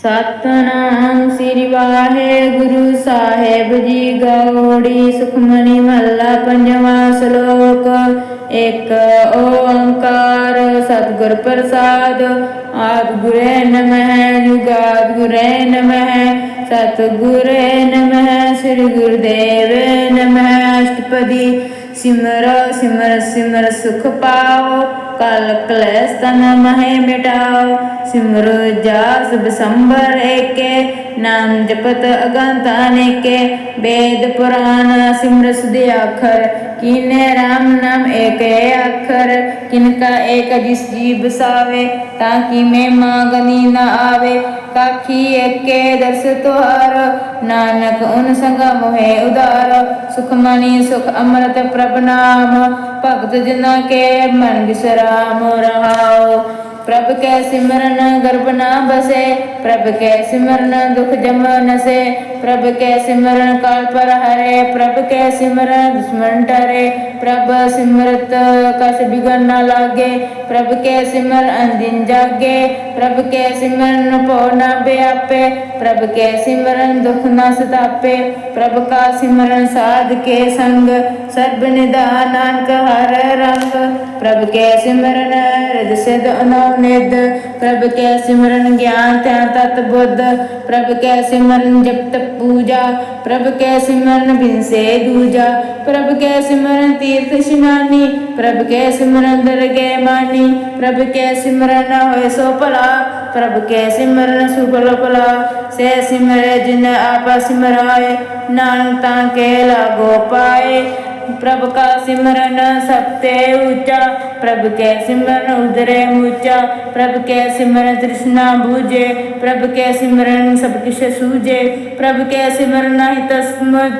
सतनाम श्री वाहेगुरु साहेब जी गौड़ी सुखमनी महला पंजवा श्लोक। एक ओंकार सतगुर प्रसाद। आदि गुरे नमः युगादि गुरे नमः सतगुरे नमः श्री गुरुदेव नमः। अष्टपदी सिमर सिमर सिमर सुख पाओ कल कलेश तन महे मिटाओ। सिमरो जास बिसंबर एके नाम जपत अगंत अनेके। वेद पुराण सिमर सुधि अखर कीने राम नाम एक अखर। किनका एक जिस जी बसावे ताकि मैं मांगनी न आवे। काखी एके दर्श तुहार नानक उन संग मोहे उदार। सुखमणि सुख अमृत प्रभ नाम भगत जना के मन विश्राम रहाओ। प्रभ के सिमरन गर्भ न बसे प्रभ के सिमरन दुख जम नसे। प्रभ के सिमरन काल पर हरे प्रभ के सिमरन दुश्मन टरे। प्रभ सिमरत कस बिगड़ न लागे प्रभ के सिमर अंदिन जागे। प्रभ के सिमरन पो न व्यापे प्रभ के सिमरन दुख न सतापे। प्रभ का सिमरन साध के संग सर्ब निधान नानक हर रंग। प्रभ के सिमरन हृदय सिद्ध अनवनिध प्रभ के सिमरन ज्ञान ध्यान तत् बुद्ध। प्रभ के सिमरन जप तप पूजा प्रभ के सिमरन बिन से दूजा। प्रभ के सिमरन तीर्थ स्नानी प्रभ के सिमरन दरगे मानी। प्रभ के सिमरन होए सो भला प्रभ के सिमरन सुफल भला। से सिमरे जिन आपा सिमराए नानक ताके लागो पाए। प्रभ का सिमरन सबते ऊंचा प्रभ के सिमरन उदरे ऊंचा। प्रभ के सिमरन तृष्णा बूझे प्रभ के सिमरन सब किश सूझे। प्रभ के सिमरन हित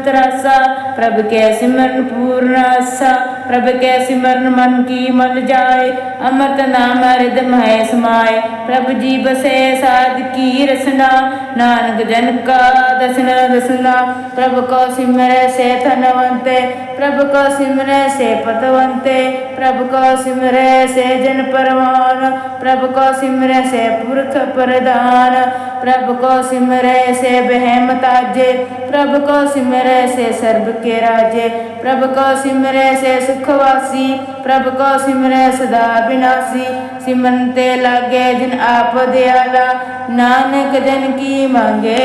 त्रासा प्रभ के सिमरन पूर्ण आसा। प्रभ के सिमरन मन की मन जाए अमृत नाम हृदय मह समाए। प्रभ जी बसे साध की रसना नानक जन का दसना दसना। प्रभ को सिमरे से धनवंते प्रभ को सिमरे से पतवंते। प्रभ को सिमरे से जन परवान प्रभ को सिमरे से पुरख प्रधान। प्रभ को सिमरे से बहम ताजे प्रभ को सिमरे से सर्व के राजे। प्रभ को सिमरे से सुखवासी प्रभ को सिमरे सदा विनाशी। सिमरते लागे जिन आप दयाला नानक जन की मांगे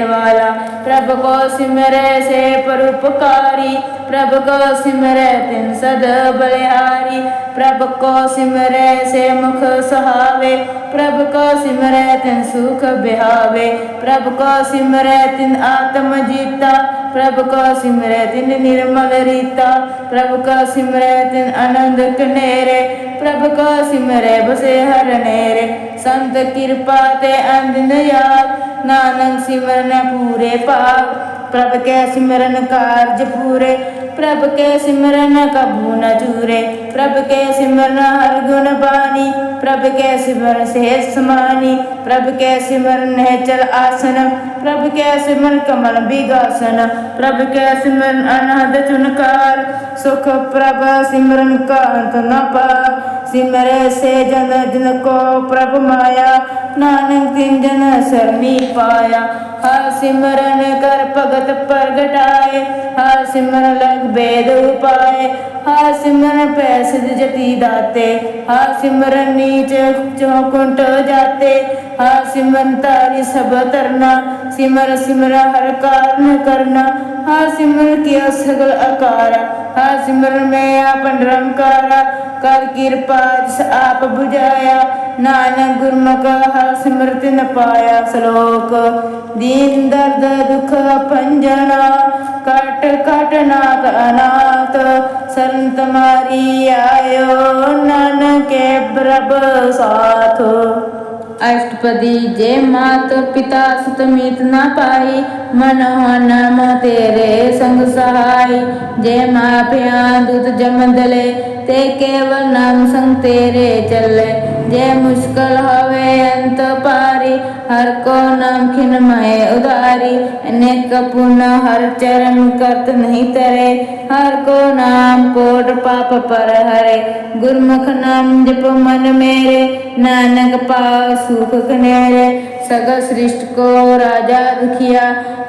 वाला। प्रभ को सिमरे से परोपकारी प्रभ को सिमरे तिन सद बलिहारी। प्रभ को सिमरे से मुख सहावे प्रभ को सिमरे तिन सुख बिहावे। प्रभ को सिमरे तिन आत्म जीता प्रभ को सिमरे तिन निर्मल रीता। प्रभ को सिमरे तिन आनंद कनेरे प्रभ को सिमरे बसे हर नेरे। संत कृपा ते अंदिन याद नानक सिमरन पूरे पाप। प्रभ के सिमरन कार्य पूरे प्रभ के सिमरन कबू न चूरे। प्रभ के सिमरन हर गुण बानी प्रभ के सिमरन सेज समानी। प्रभ के सिमरन है चल आसन प्रभ के सिमरन कमल बिगासन। प्रभ के सिमरन अनहद चुनकार सुख प्रभ सिमरन का अंत न पार। सिमरे से जन जन को प्रभ माया नानक तिन जन सरनी पाया। हर सिमरन कर भगत प्रगटाए हर सिमरन लग वेद उपाय। हर सिमरन पैसिद जति दाते हर सिमरन नीच चौकुंठ जाते। हर सिमरन तारी सब तरना सिमर सिमर हर कारण करना। हर सिमरन किया सगल अकारा हर सिमरन में आपन निरंकारा। कर कृपा जिस आप बुझाया नानक गुरमुख हर सिमरत न पाया। श्लोक दीन दर्द दुख भंजना कट कट नाथ अनाथ। शरण तुम्हारी आयो नानक के प्रभ साथ। अष्टपदी जे मात पिता सुत मीत न पाई मन नाम तेरे संग सहाय। जे माँ पिया दूत जम दले ते केवल नाम संग तेरे चले। जे मुश्किल हवे अंत पारी हर को नाम खिन मय उदारी। अनेक पुण्य हर चरण करत नहीं तरे हर को नाम कोट पाप पर हरे। गुरमुख नाम जप मन मेरे नानक पाव सुख कनेरे। सगल सृष्टि को राजा दुखिया।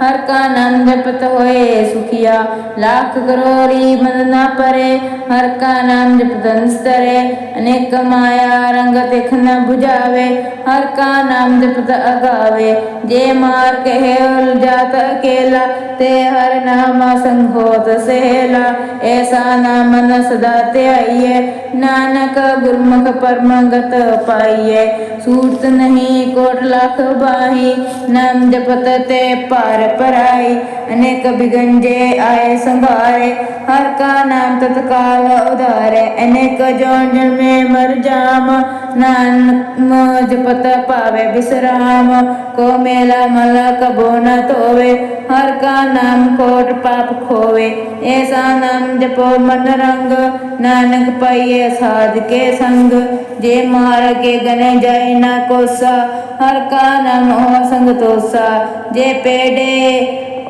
हर का नाम जपत होए सुखिया। लाख करोड़ी मद न परे, हर का नाम जपत अंतरे। अनेक माया रंग देख न बुझावे, हर का नाम जपत अगावे। जे मार कहे जात अकेला, ते हर नाम संग होत सहेला। ऐसा नाम मन सदा ध्याइए, नानक गुरमुख परमगत पाइए। सूरत नहीं कोट लाख बाही, नाम जपत ते पार पराई। अनेक बिगंजे आए संभारे, हर का नाम तत्काल उधारे। अनेक जौन जन्मे मर जाम, नानक जपत पावे विश्राम। को मेला मल कबो न धोवे, हर का नाम कोट पाप खोवे। ऐसा नाम जपो मन रंग, नानक पाइये साध के संग। जे मार के गने जाए न कोसा, हर का नाम हो संग तोसा। जे पेड़े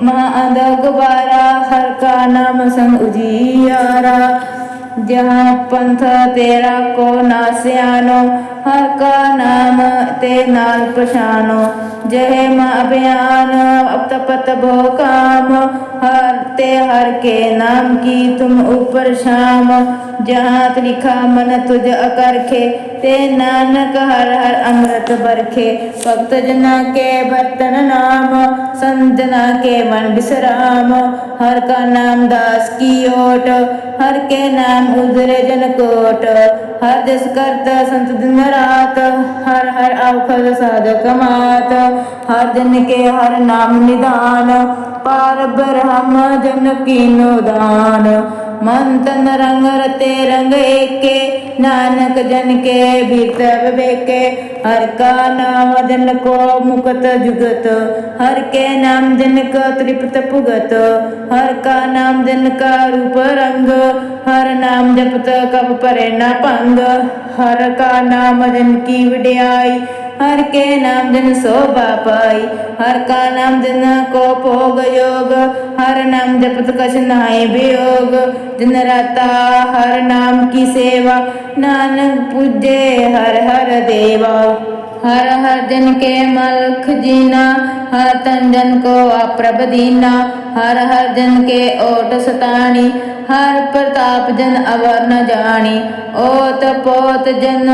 महा अंध गुबारा, हर का नाम संग उजियारा। जहाँ पंथ तेरा को नास्यानो, हर का नाम ते नाल पछानो। जय माँ अभियान अब तपत भो काम, हर ते हर के नाम की तुम ऊपर शाम। जहाँ लिखा मन तुझ अकरखे, ते नानक हर हर अमृत बरखे। भक्त जना के बर्तन नाम, संत जना के मन विश्राम। हर का नाम दास की ओट, हर के नाम उधरे जन कोट। हर दिस करत संत दिन रात, हर हर औखद साधक मात। हर दिन के हर नाम निदान, पार ब्रह्म जन कीनो दान। मन तन रंग रते रंग एके, नानक जन के भीतर विवेके। हर का नाम जन को मुकत जुगत, हर के नाम जन का तृप्त पुगत। हर का नाम जन का रूप रंग, हर नाम जपत कब परे न पंग। हर का नाम जन की विड्याई, हर के नाम जन शोभा पाई। हर का नाम जन को भोग योग, हर नाम जपत कछ नाहि वियोग। दिन राता हर नाम की सेवा, नानक पूजे हर हर देवा। हर हर जन के मलख जीना, हर तन जन को अप्रभ दीना। हर हर जन के ओट सतानी, हर प्रताप जन अवर न जानी। ओत पोत जन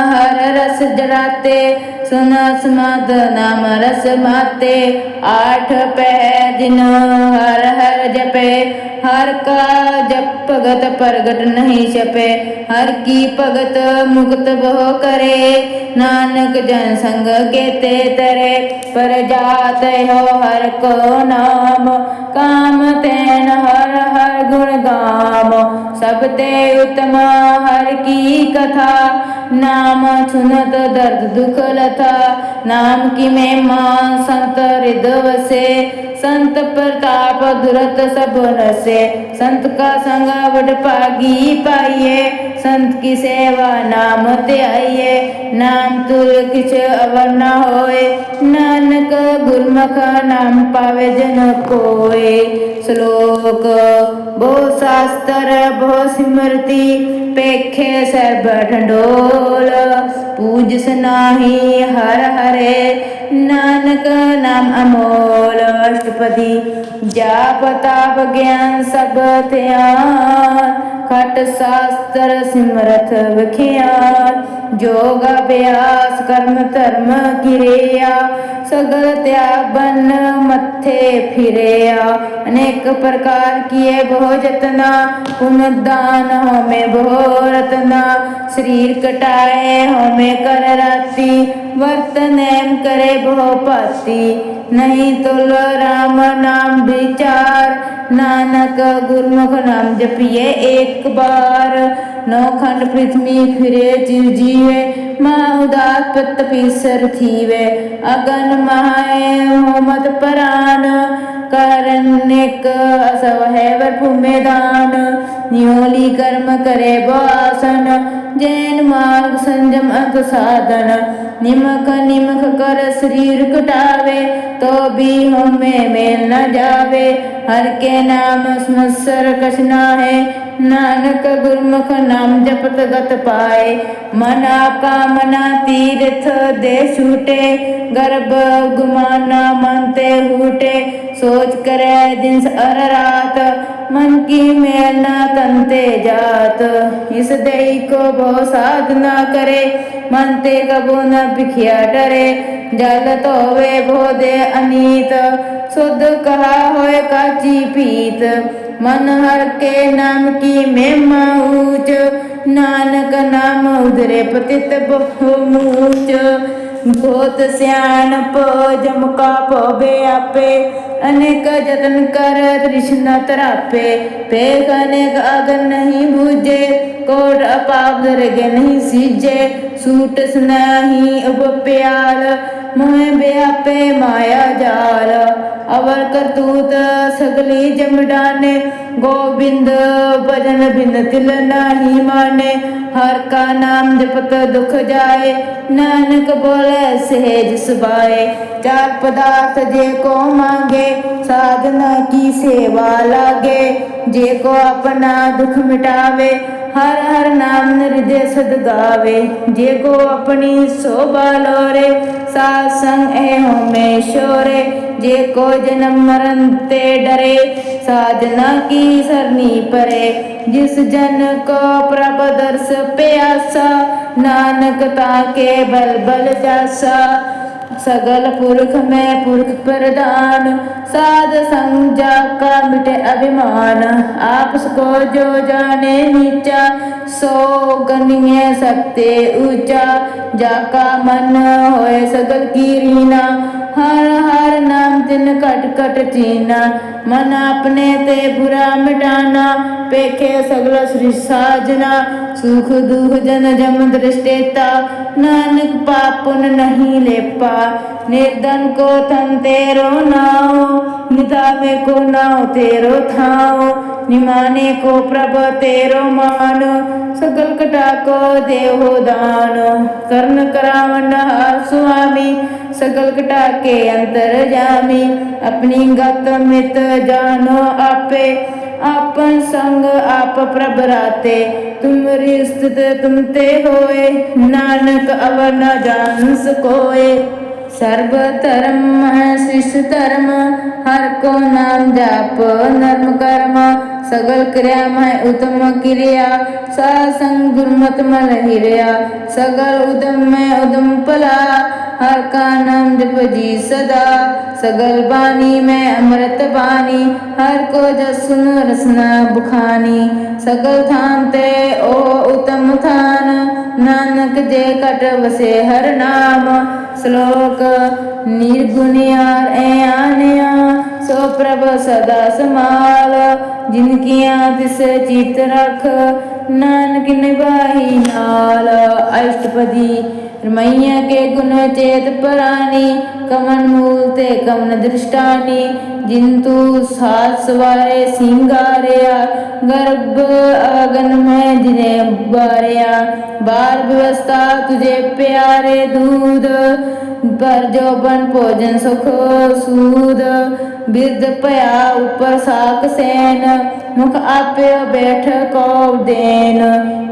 हर रस जराते, सुन स्मद नाम रस माते। आठ पहर दिन हर हर जपे, हर का जप भगत प्रगट नहीं छपे। हर की भगत मुक्त बहु करे, नानक जन संग केते तरे। पर जात हो हर को नाम, काम तैन हर हर गुण गाम। सब ते उत्तम हर की कथा, नाम सुनत दर्द दुख लथा। नाम की महिमा संत हृदय वसे, संत प्रताप दुरत सब नसे। संत का संग बड़ पागी पाइये, संत की सेवा नाम त्याइये। नाम तुल किछ अवर न होए, नानक गुरमुख नाम पावे जन कोय। श्लोक बहु शास्त्र बहु सिमरती, पेखे सर्ब ढंढोल। पूज सनाही हर हरे, नानक नाम अमोल। अष्टपदी जाप ताप ज्ञान सब ध्यान, खट शास्त्र सिमरथ विख्यान। जोग अभ्यास कर्म धर्म किरिया, सगल त्याग बन मत्थे फिरेया। अनेक प्रकार किए बहु जतना, पुन दान होमे बहु रतना। शरीर कटाए होमे कर राती, वर्त नेम करे बहु पाती। नहीं तुल राम नाम विचार, नानक गुरमुख नाम जपिए एक बार। नौ खंड पृथ्वी फिरे जीव जीवे, महा उदास पत पीसर थीवे। अगन महाए हो मत परान, करनिक असव है वरपु मैदान। न्योली कर्म करे बासन, जैन मार्ग संजम अग साधन। निमक निमक कर शरीर कटावे, तो भी हमें मेल न जावे। हर के नाम संवत्सर कछ नाहे, नानक गुरमुख नाम जपत गत पाए। मना कामना तीर्थ दे छूटे, गर्भ गुमाना मन ते हूटे। सोच करे दिन अर रात, मन की मेल न तन ते जात। इस दई को बहु साधना करे, मन ते कबू न भिखिया डरे। जल तोवे भो दे अनीत, शुद्ध कहा होए काची पीत। मन हर के नाम की महिमा ऊंच, नानक नाम उधरे पतित बहुमूच। बहुत सियाणप जम का पवे आपे, अनेक जतन कर तृष्णा तरापे। पेख अनेक अगन नहीं बूझे, कोट अपाप दरगे नहीं सीजे। सूट स्नेही उप प्याल, मोह व्यापे माया जाल। अवर करतूत सगली जम डाने, गोविंद भजन बिन तिल नाही माने। हर का नाम जपत दुख जाए, नानक बोले सहज सुभाए। चार पदार्थ जे को मांगे, साधना की सेवा लागे। जे को अपना दुख मिटावे, हर हर नाम हृदय सद गावे। जे को अपनी शोभा लोरे, सात संग एहो में शोरे। जे को जन्म मरण ते डरे, साधना की सरनी परे। जिस जन को प्रभ दर्श प्यासा, नानक ताके बल बल जासा। सगल पुरख में पुरख प्रधान, साध संग जाका मिटे अभिमान। आपस को जो जाने नीचा, सो गनिये सकते ऊंचा। जाका मन होए सगल की रीना, हर हर नाम तिन कट कट चीना। मन अपने ते बुरा मिटाना, पेखे सगल श्री साजना। सुख दुख जन जम दृष्टेता, नानक पाप पुन नहीं लेपा। निर्धन को थन तेरो नाओ, नितावे को नाओ तेरो थाओ। निमाने को प्रभ तेरो मान, सकल कटा को देहो दान। कर्ण करावन हार स्वामी, सकल कटा के अंतर जामी। अपनी गत मित जानो आपे, आपन संग आप प्रभ राते। तुमरी स्थित तुम ते होए, नानक अवर न जान सकोए। सर्व धर्म श्रेष्ठ धर्म, हर को नाम जाप नर्म कर्म। सगल क्रिया में उत्तम क्रिया, सासंग गुरमत मल हिरिया। सगल उदम में उदम फला, हर का नाम जप जी सदा। सगल बानी में अमृत बानी, हर को जस सुन रसना बुखानी। सगल थान ते ओ उत्तम थान, नानक जे कट बसे हर नाम। श्लोक निर्गुणियार ए आनया, सो प्रभ सदा समाल। जिनकिया तिस चित रख, नानक निभाही नाल। अष्टपदी मैया के गुण चेत परानी, कमन मूल ते कमन दृष्टानी। जिंतु सात सवारे सिंगारिया, गर्भ अगन में जिने बारिया। बार व्यवस्था तुझे प्यारे दूध, पर जो बन भोजन सुख सूद। बिरद पया ऊपर साक सैन, मुख आपे बैठ को देन।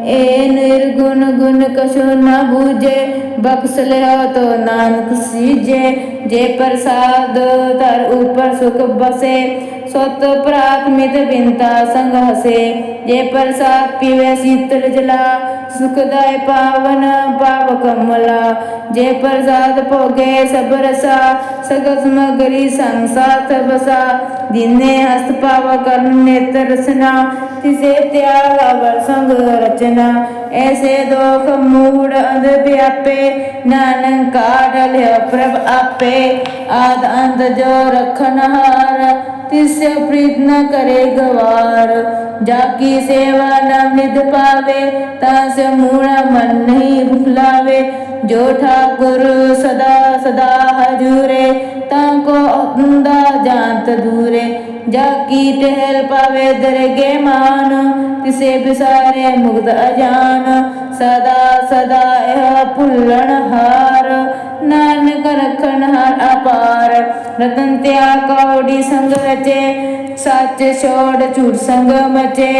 ए निर्गुण गुण कछु न बूझे, बख्श ले तो नानक सीजे। जे प्रसाद तर ऊपर सुख बसे, स्वत प्राथमित बिनता संग हसे। जे प्रसाद पीवे शीतल जला, सुखदाय पावन पाव कमला। जे प्रसाद भोगे सब रसा, सगल समगरी संग साथ बसा। जिन्हें हस्त पाव कर्ण नेत्र रसना, तिसे त्याग अवर संग रचना। ऐसे दोख मूड अंध व्यापे, नानक काढ़ प्रभ आपे। आद अंत जो रखन हार, तिस्य प्रीत न करे गवार। जाकी सेवा न निध पावे, तास मूढ़ा मन नहीं भुलावे। जो ठाकुर सदा सदा हजूरे, ताको अपना जानत दूरे। जाकी टहल पावे दरगे मान, तिसे बिसारे मुग्ध अजान। सदा सदा यह पुल्लन हार, नानक रखन हार अपार। रतन त्याग कौड़ी संग रचे, सच छोड़ झूठ संग मचे।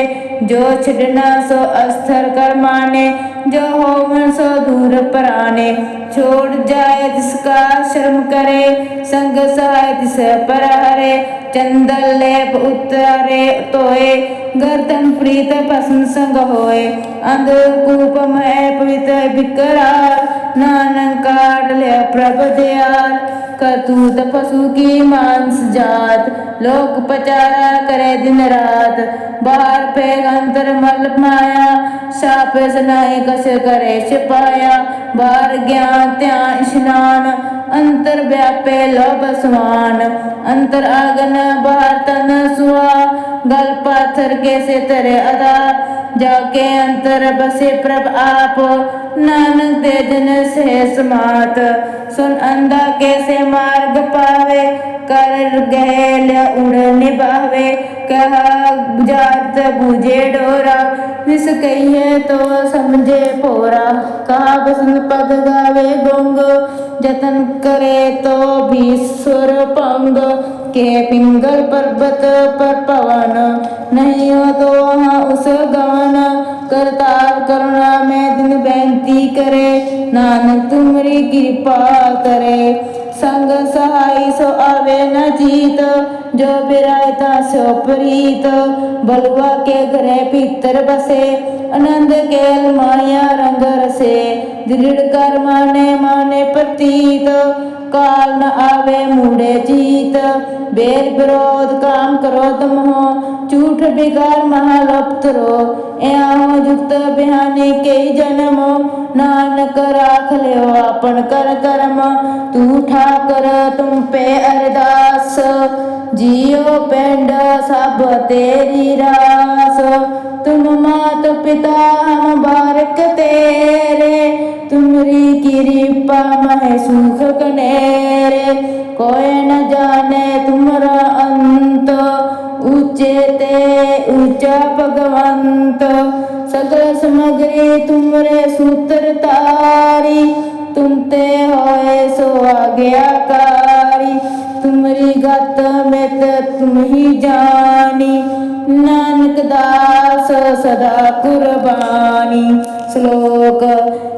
जो छिड़ना सो अस्थिर कर माने, जो होवन सो दूर पराने। छोड़ जाए जिसका शर्म करे, संग सहाय तिस पर हरे। चंदन लेप उतारे तोए, गर्दन प्रीत पसंद संग होए। अंधकूप में पवित्र विकराल, नानक काट ले प्रभ दयाल। करतूत पशु की मांस जात, लोक पचारा करे दिन रात। बाहर पैग अंतर मल माया, साप सनाए कस करे छिपाया। बाहर ज्ञान त्यान स्नान, अंतर व्यापे लोभ स्वान। अंतर आगन बाहर तन सुआ, गल पाथर कैसे तरे आधार। जाके अंतर बसे प्रभ आप, नानक ते जन से समात। सुन अंधा कैसे मार्ग पावे, कर गैल उड़ निभावे। कहा जात बूझे डोरा, जिस कहिए तो समझे पोरा। कहा बसंत पद गावे गोंग, जतन करे तो भी सुर पंग। के पिंगल पर्वत पर पवन, नहीं हो तो वहाँ उस गवन। करतार करुणा में दिन बेनती करे, नानक तुमरी कृपा करे। संग सहाय सो आवे न जीत, जो बिरायता सो प्रीत। बलुआ के घरे भीतर बसे, आनंद केल माया रंग रसे। दृढ़ कर माने माने प्रतीत, काल न आवे मूढ़े जीत। बेर विरोध काम क्रोध मोह, झूठ बिगार महालोप्त रो। एहो जुक्त बिहाने कई जन्म, नानक राख लियो अपन कर कर्म। तू ठाकर तुम पे अरदास, जियो पेंड सब तेरी रास। तुम मात पिता हम बारक तेरे, तुमरी कृपा मह सुख कनेरे। कोई न जाने तुमरा अंत, ऊंचे ते ऊंचा भगवंत। सगल समग्री तुमरे सूत्र तारी, तुम ते होए सो आज्ञाकारी। तुमरी गत में तुम ही जानी, नानक दास सदा कुर्बानी। श्लोक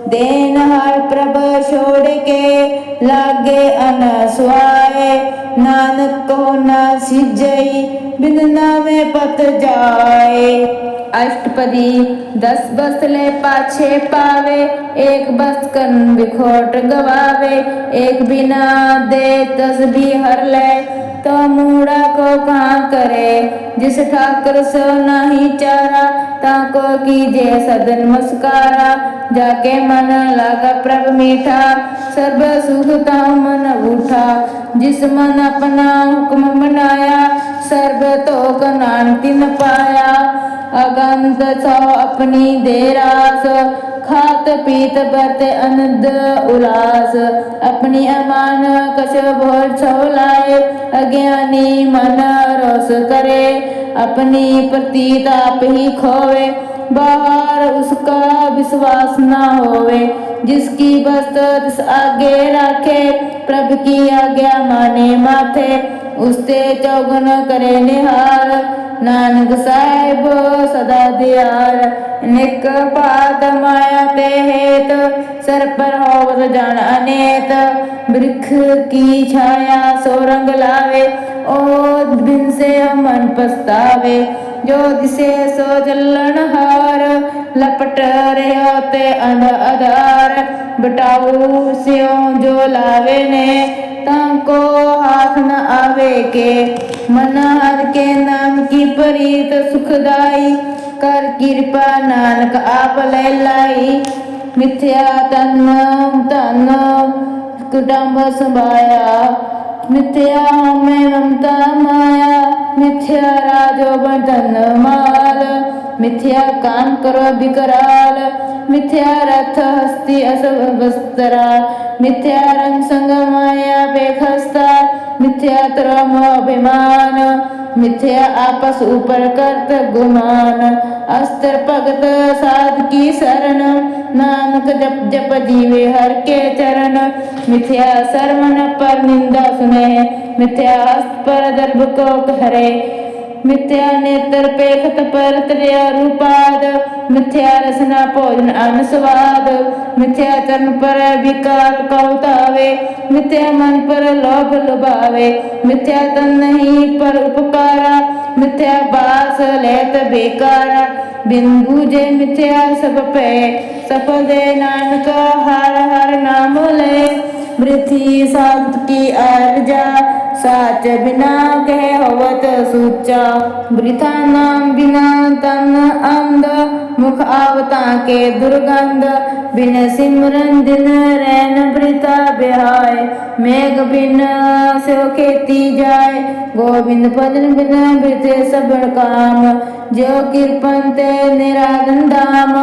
देन हर प्रभ छोड़ के, लागे अनसुआए। नानक को न सिजई, बिन नामे पत जाए। अष्टपदी 10 बस ले पाछे पावे, एक बस कन बिखोट गवावे। एक बिना दे 10 भी हर ले, तो मूढ़ा को कहाँ करे। जिस ठाकर सो नाही चारा, ताको कीजे सदन मुस्कारा। जाके मन लागा प्रभ मीठा, सर्व सुख ताहु मन उठा। जिस मन अपना हुक्म मनाया, सर्व तोक नाम तिन पाया। अगंत सौ अपनी देरास, खात पीत बरते अनंद उल्लास। अपनी अमान कछ भोर छो लाए, अज्ञानी मन रोस करे। अपनी प्रतीत आप ही खोवे, बाहर उसका विश्वास न होवे। जिसकी वस्त तिस आगे राखे, प्रभु की आज्ञा माने माथे। उसते चौगुन करे निहार, नानक साहिब सदा दयाल। निक पात माया ते हेत, सर पर होवत जान अनेत। वृक्ष की छाया सो रंग लावे, ओ बिन से मन पछतावे। जो दिसे सो जलन हार, लपट रहे होते अंध आधार। बटाऊ स्यों जो लावे ने, ताको हाथ न आवे के। मन हर के नाम की प्रीत सुखदाई, कर कृपा नानक आप ले लाई। मिथ्या तन तन कुटुंब संभाया, मिथ्या में ममता माया। मिथ्या राजो बंधन माल, मिथ्या काम करो विकराल। मिथ्या रथ हस्ती असव बस्तरा, मिथ्या रंग संग माया बेखस्ता। मिथ्या त्रम अभिमान, मिथ्या आपस ऊपर करत गुमान। अस्त्र भगत साध की शरण, नानक जप जप जीवे हर के चरण। मिथ्या सरमन पर निंदा सुने, मिथ्या हस्त पर दर्भ को हरे मिथ्या नेत्र पेखत पर त्रिया रूपाद मिथ्या रसना भोजन अन्न स्वाद मिथ्या चरण पर विकार कौतावे मिथ्या मन पर लोभ लुभावे मिथ्या तन नहीं पर उपकारा मिथ्या बास लेत बेकारा बिंदु जे मिथ्या सब पे सफल दे नानक हर हर नाम ले वृथि सात की अर्जा साच बिना कह होवत सूचा वृथा नाम बिना तन अंध मुख आवता के दुर्गंध बिन सिमरन दिन रैन वृथा बिहाय मेघ बिन सो खेती जाय गोविंद भजन बिन वृथे सब काम जो कृपन ते निरादन धाम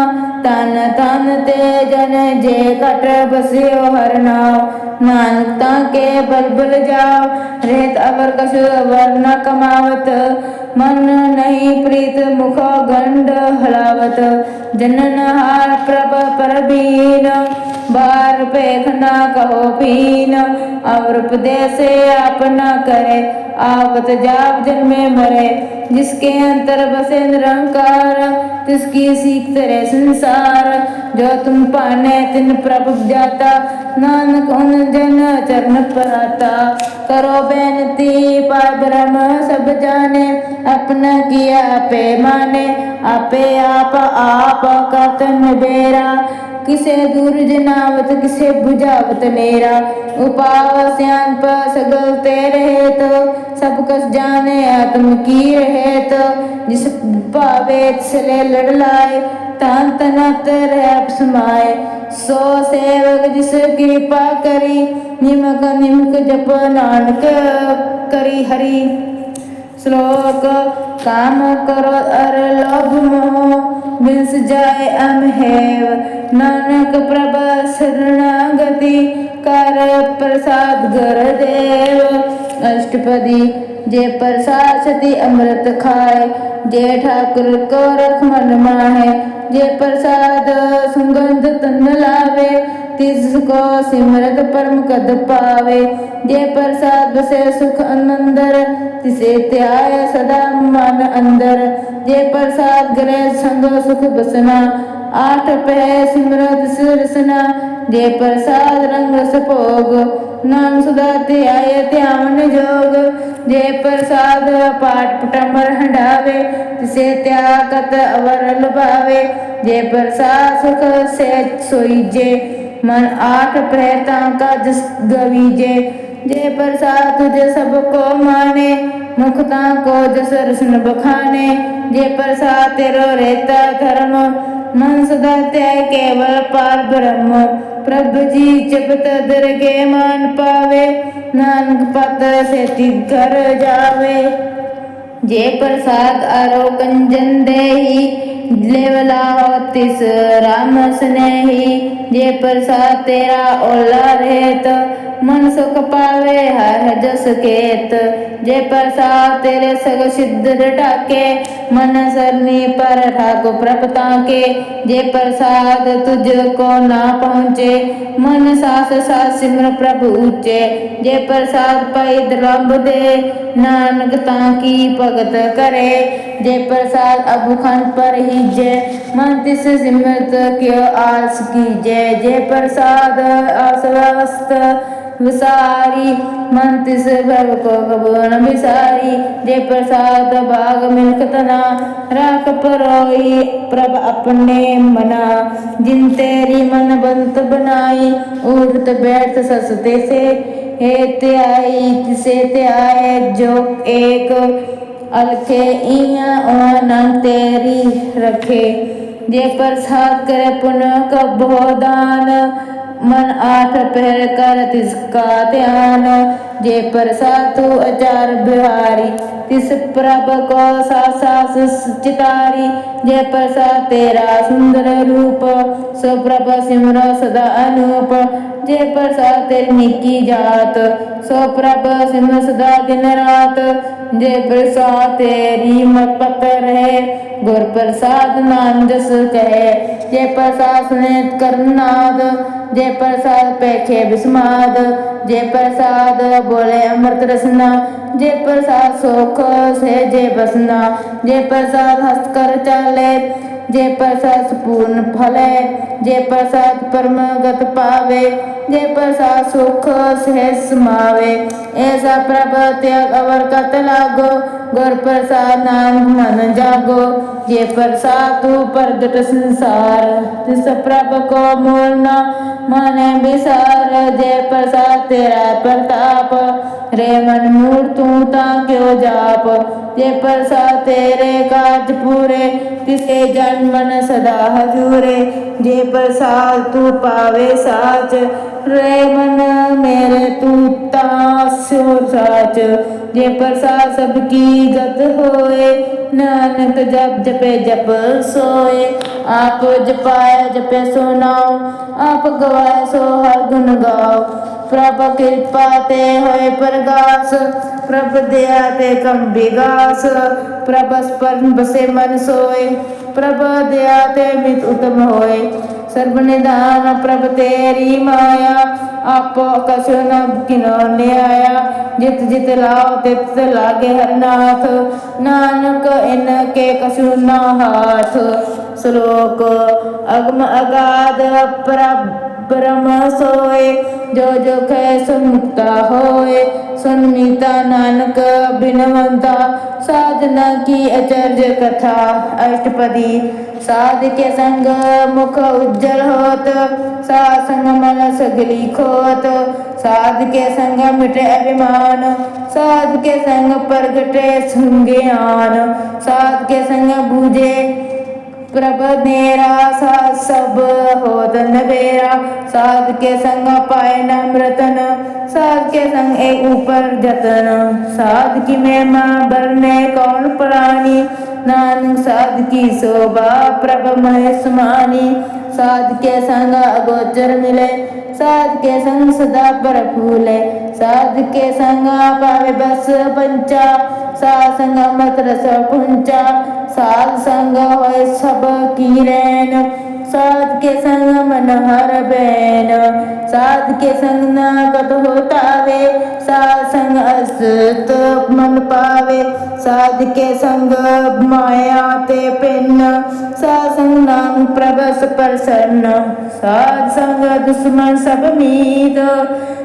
तन तन ते जन जे कट बसियो हर नाम नानक के बल बल जाओ रेत अवर कछु अवर न कमावत मन नहीं प्रीत मुख गंड हलावत जनन हार प्रभ परबीन बार पेखना कहो पीन अवर उपदेश अपना करे आवत जाप जन्मे मरे जिसके अंतर बसे निरंकार तिसकी सीख तेरे संसार जो तुम पाने तिन प्रभु जाता नानक उन जन चरण पर आता करो बेनती पार ब्रह्म सब जाने अपना किया पे माने आपे आप कतन बेरा किसे दूर जनावत किसे बुझावत मेरा उपाव स्यान पर सगल तेरे तो सब कस जाने आत्म की रहे तो जिस पावे तिसले लड़ लाए तान तनत रह समाए सो सेवक जिस कृपा करी निमक निमक जप नानक करी हरि श्लोक काम करो अर लोभ मोह बिंस जाय अमहेव नानक प्रभ शरणागति कर प्रसाद घर देव अष्टपदी जे प्रसाद सती अमृत खाए जे ठाकुर को रख मन माहे जे प्रसाद सुगंध तन लावे तिसको सिमरत परम कद पावे जे प्रसाद बसे सुख अंदर तिसे त्याय सदा मन अंदर जे प्रसाद गरे संग सुख बसना आठ पह सिमरत सिरसना जे प्रसाद रंग रस भोग नाम सुधा त्याय त्यावन जोग जे प्रसाद पाठ पटमर हंडावे तिसे त्यागत अवर लुभावे जे प्रसाद सुख से सोईजे मन आठ प्रहता का जस गवीजे जे प्रसाद तुझे सबको माने मुखता को जस रसन बखाने जे प्रसाद तेरो रहता धर्म मन सदा त्याग केवल पार ब्रह्म प्रभु जी जपत दरगे मान पावे नानक पत से घर जावे जे प्रसाद आरो कंजन देही लेवला हो तिस राम स्नेही जे प्रसाद तेरा ओला रहत मन सुख पावे हर जस केत जे प्रसाद तेरे सग सिद्ध ढाके मन सरनी पर ठाको प्रपता के जे प्रसाद तुझको ना पहुँचे मन सास सास सिमर प्रभु ऊंचे जे प्रसाद पाई द्रंब दे नानक ताकी भगत करे जे प्रसाद अबु खान पर ही जय मन तिस सिमरत क्यों आस कीजे जे प्रसाद असवस्थ विसारी मन तिस भव को कबो न विसारी जे प्रसाद भाग मिलकतना राख परोई प्रभ अपने मना जिन तेरी मन बंत बनाई उठत बैठ ससते से हे त्याई तिसे त्याए जो एक अलखे इया ओनन तेरी रखे जे प्रसाद करे पुनः कबो दान मन आठ पहर कर तिसका ध्यान जे प्रसाद तू अचार बिहारी तिस प्रभ को सास चितारी जे प्रसाद तेरा सुंदर रूप सो प्रभ सिमर सदा अनूप जे प्रसाद तेरी निकी जात सो प्रभ सिमर सदा दिन रात जे प्रसाद तेरी मत पत रहे गुर प्रसाद नाम जस कहे जे प्रसाद सुने करनाद जे प्रसाद पेखे विस्माद जे प्रसाद बोले अमृत रसना, जे प्रसाद सुख सहजे बसना, जे प्रसाद हस्त कर चाले, जे प्रसाद पूर्ण फले, जे प्रसाद परमगत पावे, जे प्रसाद सुख सहज समावे, ऐसा प्रभ त्याग अवर कत लागो, गुर प्रसाद नानक मन जागो, जे प्रसाद तू प्रगट संसार, तिस प्रभ को मोल न माने विसार, जे प्रसाद तेरा प्रताप, रे मन मूर तू ता क्यों जाप, जे प्रसाद तेरे काज पूरे, तिसे जन मन सदा हजूरे, जे प्रसाद तू पावे साच, रे मन मेरे तू तास्यो साच, जे प्रसाद सबकी गत होए, नानक जप जपे जप सोए, आप जपाया जपे सो नाओ, आप गवाए सो हर गुण गाओ, प्रभ कृपा ते होए प्रगास, प्रभ दया ते कम विगास, प्रभ स्मरण बसे मन सोए, प्रभ दया ते मित उत्तम होए, सर्व निधान प्रभ तेरी माया, आपो कछु न किनो न्याया, जित जित लाओ तित लागे हर नाथ, नानक इनके कछु न हाथ। श्लोक अगम अगाध ब्रह्म सोए, जो जो कै सुन मुक्ता होए, सुन मीता नानक बिनवंता, साधना की अचर्य कथा। अष्टपदी साध के संग मुख उज्जवल होत, साध संग मन सगली खोत, साध के संग मिटे अभिमान, साध के संग प्रगटे ज्ञान, साध के संग बूझे प्रभ नेरा, साध सब होत नबेरा, साध के संग पाए नम्रतन, साध के संग एक ऊपर जतन, साध की महिमा बरने कौन प्राणी, नानक साध की शोभा प्रभ महेश मानी, साध के संग अगोचर मिले, साध के संग सदा प्रफुल्ले, साध के संग पावे बस पंचा, साध संग अमृत रस पुंचा, साध संग होए सब की रैन, साध के संग मन हर बैन, साध के संग न कत होतावे, साध संग असत मन पावे, साध के संग माया ते पिन्न, साध संग नाम प्रभस प्रसन्न, साध संग दुश्मन सब मीत,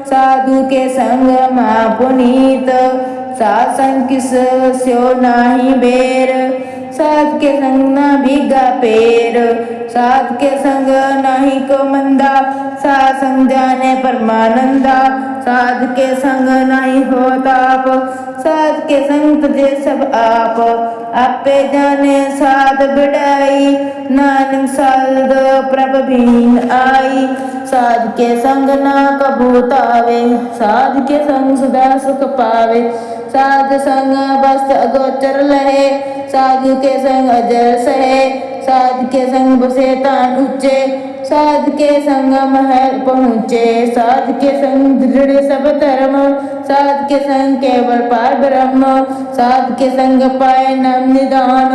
साधु के संग मां पुनीत, साध संग किस स्यो नाही बेर, साध के संग न भीगा पेर, साध के संग नाही को मंदा, साध संग जाने परमानंदा, साध के संग नहीं हो ताप, साध के संग तुझे सब आप, आपे जाने साध बिड़ाई, नानक साध प्रभ बीन आई, साध के संग ना कबूतावे, साध के संग सदा सुख पावे, साध संग बस्त अगोचर लहे, साधु के संग अजर सहे, साध के संग बसे तान ऊंचे, साध के संग महल पहुँचे, साध के संग दृढ़ सब धर्म, साध के संग केवल पार ब्रह्म, साध के संग पाए नम निदान,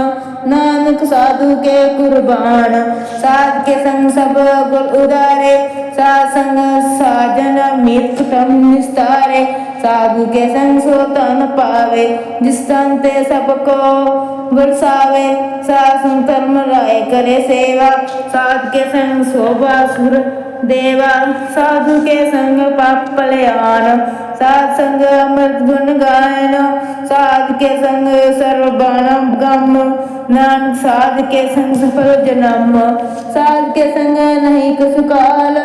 नानक साधु के कुर्बान, साध के संग सब गुण उदारे, साध संग साजन मित कुटुम निस्तारे, साधु के संग सो तन पावे, जिस तन ते सबको बरसावे, साध संग धर्म राय करे सेवा, साध के संग शोभा सुर देवा, साधु के संग पाप कल्याण, साध संग अमृत गुण गायन, साध के संग सर्वबाण गम, नानक साध के संग सफल जन्म, साध के संग नहीं कसुकाल,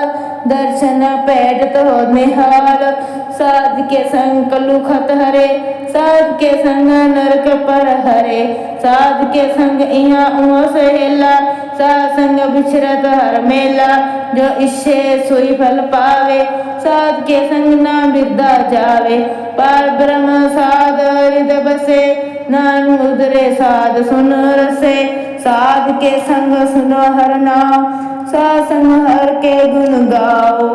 दर्शन पैठ हो निहाल, साध के संग कलु खत हरे, साध के संग नरक पर हरे, साध के संग इहाँ उहाँ सहेला, साध संग बिछरत हर मेला, जो इच्छे सोई फल पावे, साध के संग ना विद्या जावे, पार ब्रह्म साध हृदय बसे, नान उदरे साध सुन रसे, साध के संग सुनो हर नाम, साध संग हर के गुण गाओ,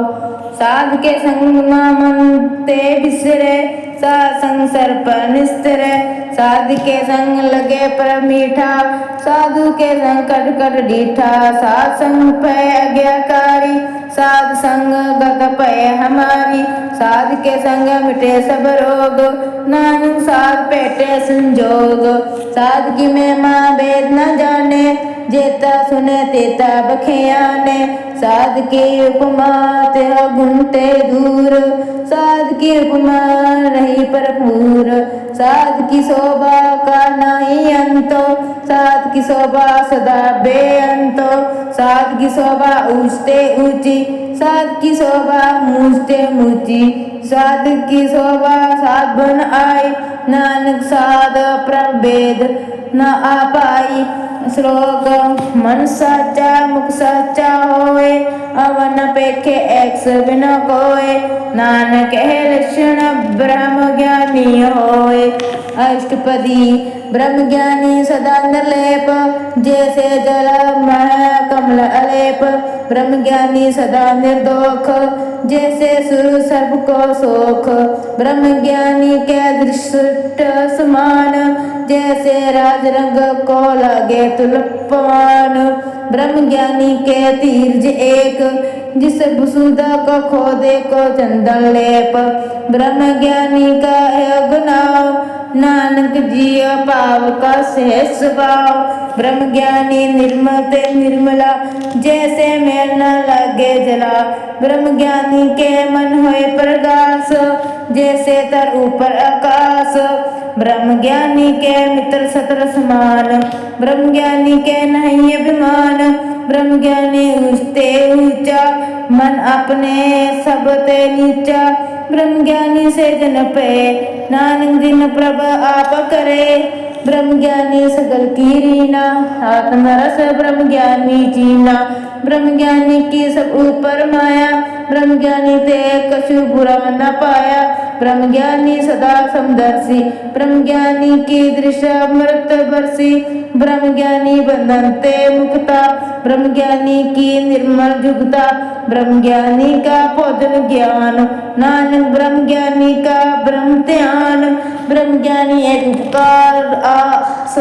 साध के संग ना मन ते बिसरे, साध संग सर्प निस्तर, साध के संग लगे पर मीठा, साधु के संग कट कट डीठा। साध संग भय आज्ञाकारी, साध संग गत भय हमारी। साध के संग मिटे सब रोग, नानक साध भेटे संजोग। साध की महिमा वेद न जाने, जेता सुने तेता बखियाने। साध की उपमा तेह गुण ते दूर, साध की उपमा नहीं भरपूर। साध की शोभा का नहीं अंत, साध की शोभा सदा बेअंत। साध की शोभा ऊंचते ऊंची, साध की शोभा मूंचते मूंची। साध की शोभा साध बन आई, नानक साध प्रभेद न आ पाई। श्लोक मन साचा मुख साचा होए, अवन पेखे एक बिना कोय। नानक है लक्षण ब्रह्म ज्ञानी होए। अष्टपदी ब्रह्म ज्ञानी सदा निर्लेप, जैसे जल मह कमल अलेप। ब्रह्म ज्ञानी सदा निर्दोख, जैसे सुर सर्प को सोख। ब्रह्म ज्ञानी के दृष्ट समान, जैसे राज रंग को लगे तुलपमान। ब्रह्म ज्ञानी के तीर्ज एक, जिस वसुधा को खोदे को चंदन लेप। ब्रह्म ज्ञानी का है गुनाव, नानक जिय पाव का सहज स्वभाव। ब्रह्म ज्ञानी निर्मल ते निर्मला, जैसे मैल न लगे जला। ब्रह्म ज्ञानी के मन होए प्रकाश, जैसे तर ऊपर आकाश। ब्रह्म ज्ञानी के मित्र सत्र समान, ब्रह्म ज्ञानी के नहीं अभिमान। ब्रह्म ज्ञानी ऊंचते ऊंचा, मन अपने सब ते नीचा। ब्रह्म ज्ञानी से जन पे, नानक जिन प्रभ आप करे। ब्रह्म ज्ञानी सकल की रीना, आत्मरस ब्रह्म ज्ञानी जीना। ब्रह्म ज्ञानी की सब ऊपर माया, ब्रह्म ज्ञानी ते कछु बुरा न पाया। ब्रह्म ज्ञानी सदा समदर्शी, ब्रह्म ज्ञानी की दृश्य अमृत बरसी। ब्रह्म ज्ञानी बंधन ते मुक्ता, ब्रह्म ज्ञानी की निर्मल जुगता। ब्रह्म ज्ञानी का भोजन ज्ञान, नानक ब्रह्म ज्ञानी का ब्रह्म ध्यान। ब्रह्म ज्ञानी एक उपकार आस,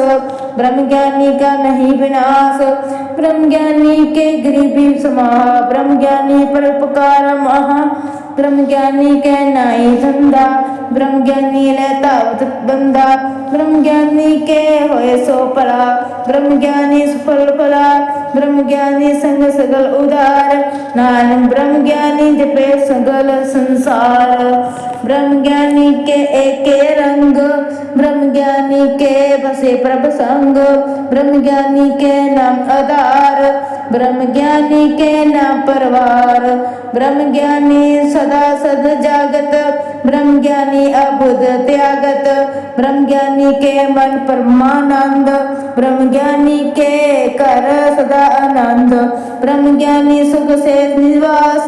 ब्रह्म ज्ञानी का नहीं विनाश। ब्रह्म ज्ञानी के गरीबी समाह, ब्रह्म ज्ञानी परोपकार महा। ब्रह्म ज्ञानी के नाई धंधा, ब्रह्म ज्ञानी लेता बंदा। ब्रह्म ज्ञानी के होए सो पला, ब्रह्म ज्ञानी सुफल फला। ब्रह्म ज्ञानी संग सगल उदार, नानक ब्रह्म ज्ञानी जपे सगल संसार। ब्रह्म ज्ञानी के एके रंग, ब्रह्म ज्ञानी के बसे प्रभ संग। ब्रह्म ज्ञानी के नाम आधार, ब्रह्म ज्ञानी के नाम परवार। ब्रह्म ज्ञानी सदा सद जागत, ब्रह्म ज्ञानी अबुध त्यागत। ब्रह्म ज्ञानी के मन परमानंद, ब्रह्म ज्ञानी के कर सदा आनंद। ब्रह्म ज्ञानी सुख से निवास,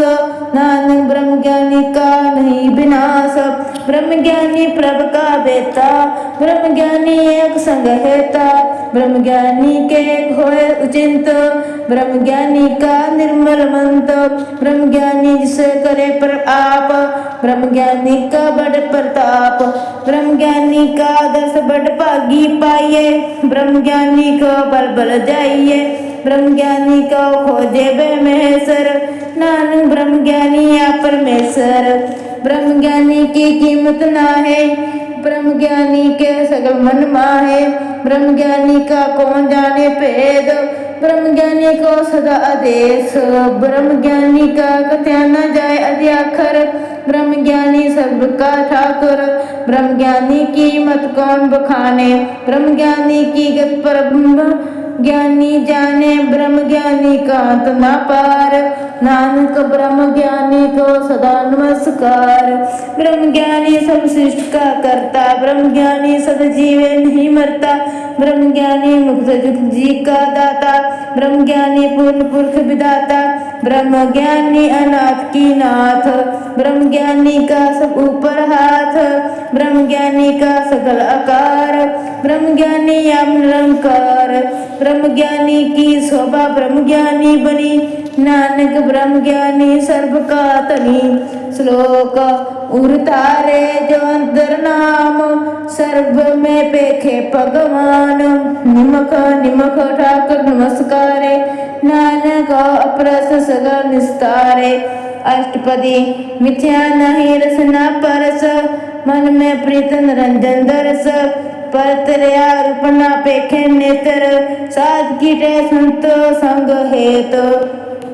नानक ब्रह्म ज्ञानी का नहीं विनाश। ब्रह्म ज्ञानी प्रभ का बेटा, ब्रह्म ज्ञानी एक संग हेता। ब्रह्म ज्ञानी के होए उचिंत, ब्रह्म ज्ञानी का निर्मल मंत। ब्रह्म ज्ञानी जिसे करे पर आप, ब्रह्म ज्ञानी का बड़ प्रताप। ब्रह्म ज्ञानी का दर्श बड़ भागी पाइये, ब्रह्म ज्ञानी को बल बल जाइए। ब्रह्म ज्ञानी को खोजे बे महेश्वर, नानक ब्रह्म ज्ञानी या परमेश्वर। ब्रह्म ज्ञानी की कीमत ना है, ब्रह्म ज्ञानी के सगल मन माहे। ब्रह्म ज्ञानी का कौन जाने भेद, ब्रह्म ज्ञानी को सदा आदेश। ब्रह्म ज्ञानी का कथ्या न जाए अध्याखर, ब्रह्म ज्ञानी सबका ठाकुर। ब्रह्म ज्ञानी की मत कौन बखाने, ब्रह्म ज्ञानी की गत पर ज्ञानी जाने। ब्रह्म ज्ञानी का अंत न पार, नानक ब्रह्म ज्ञानी को सदा नमस्कार। ब्रह्म ज्ञानी सब सृष्टि का करता, ब्रह्म ज्ञानी सद जीवे नहीं मरता। ब्रह्म ज्ञानी मुक्त जुक्त जी का दाता, ब्रह्म ज्ञानी पूर्ण पुरुष विदाता। ब्रह्म ज्ञानी अनाथ की नाथ, ब्रह्म ज्ञानी का सब ऊपर हाथ। ब्रह्म ज्ञानी का सकल आकार, ब्रह्म ज्ञानी निरंकार। ब्रह्म ज्ञानी की शोभा ब्रह्म ज्ञानी बनी, नानक ब्रह्म ज्ञानी सर्व का तनी। श्लोक उर तारे जो अंतर नाम, सर्व में पेखे भगवान। निमख निमख ठाकुर नमस्कारे, नानक अपरस सगल निस्तारे। अष्टपदी मिथ्या नहीं रसना परस, मन में प्रीत निरंजन दरस। परतरया रूपना पेखे नेत्र, साध कीटे संत संग हेत।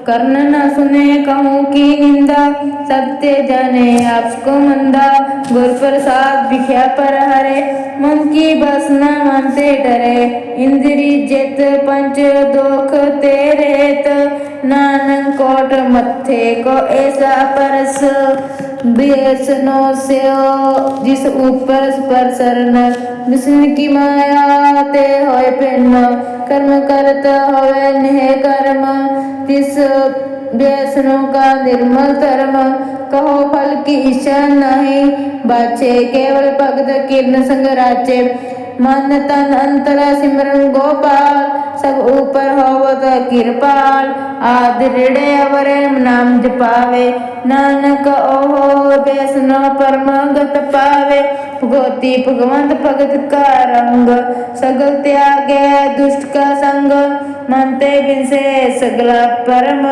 कर्ण न सुने कहूँ की निंदा, सबते जाने आपको मंदा। गुर प्रसाद भिख्या पर हरे, मन की बस न मानते डरे। इंद्री जित पंच दोख तेरेत, नानक कोट मत्थे को ऐसा परस। बेसनो से जिस ऊपर पर सरन, विष्णु की माया ते होए भिन्न। कर्म करत होवे नेह कर्म, तिस व्यसनों का निर्मल धर्म। कहो फल की इच्छा नहीं बाचे, केवल भगत किरण संग राचे। मन तन अंतरा सिमरन गोपाल, सब ऊपर होवत कृपाल। आदि ऋणे अवर नाम जपावे, नानक ओहो वैष्णव परम गत पावे। भगवती भगवंत भगत का रंग, सगल त्यागे दुष्ट का संग। मानते बिनसे सगला परम,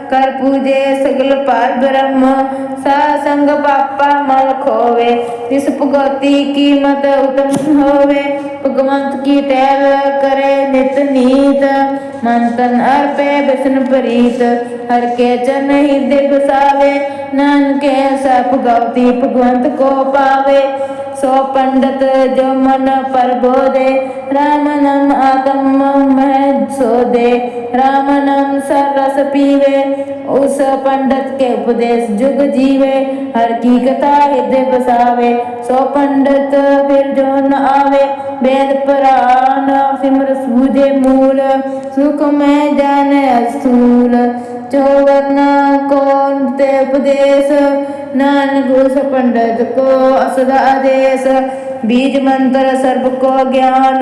कर पूजे सगल पार ब्रह्म। सासंग पापा मल खोवे, जिस भगवती की मत उत्तम होवे। भगवंत की टहल करे नित नीत, मन तन अर्पे बिष्णु प्रीत। हर के चरण हृदय बसावे, नानक ऐसा भगवती भगवंत को पावे। सो पंडित जो मन पर बोधे, राम नाम आत्म में सोधे। राम नाम सरस पीवे, उस पंडित के उपदेश जुग जीवे। हर की कथा हृदय बसावे, सो पंडित फिर जो न आवे। वेद पुराण सिमर सूझे मूल, सुख में जाने स्थूल। जो वरना कौन ते उपदेश, नानक उस पंडित को असदा आदेश। बीज मंत्र सर्व को ज्ञान,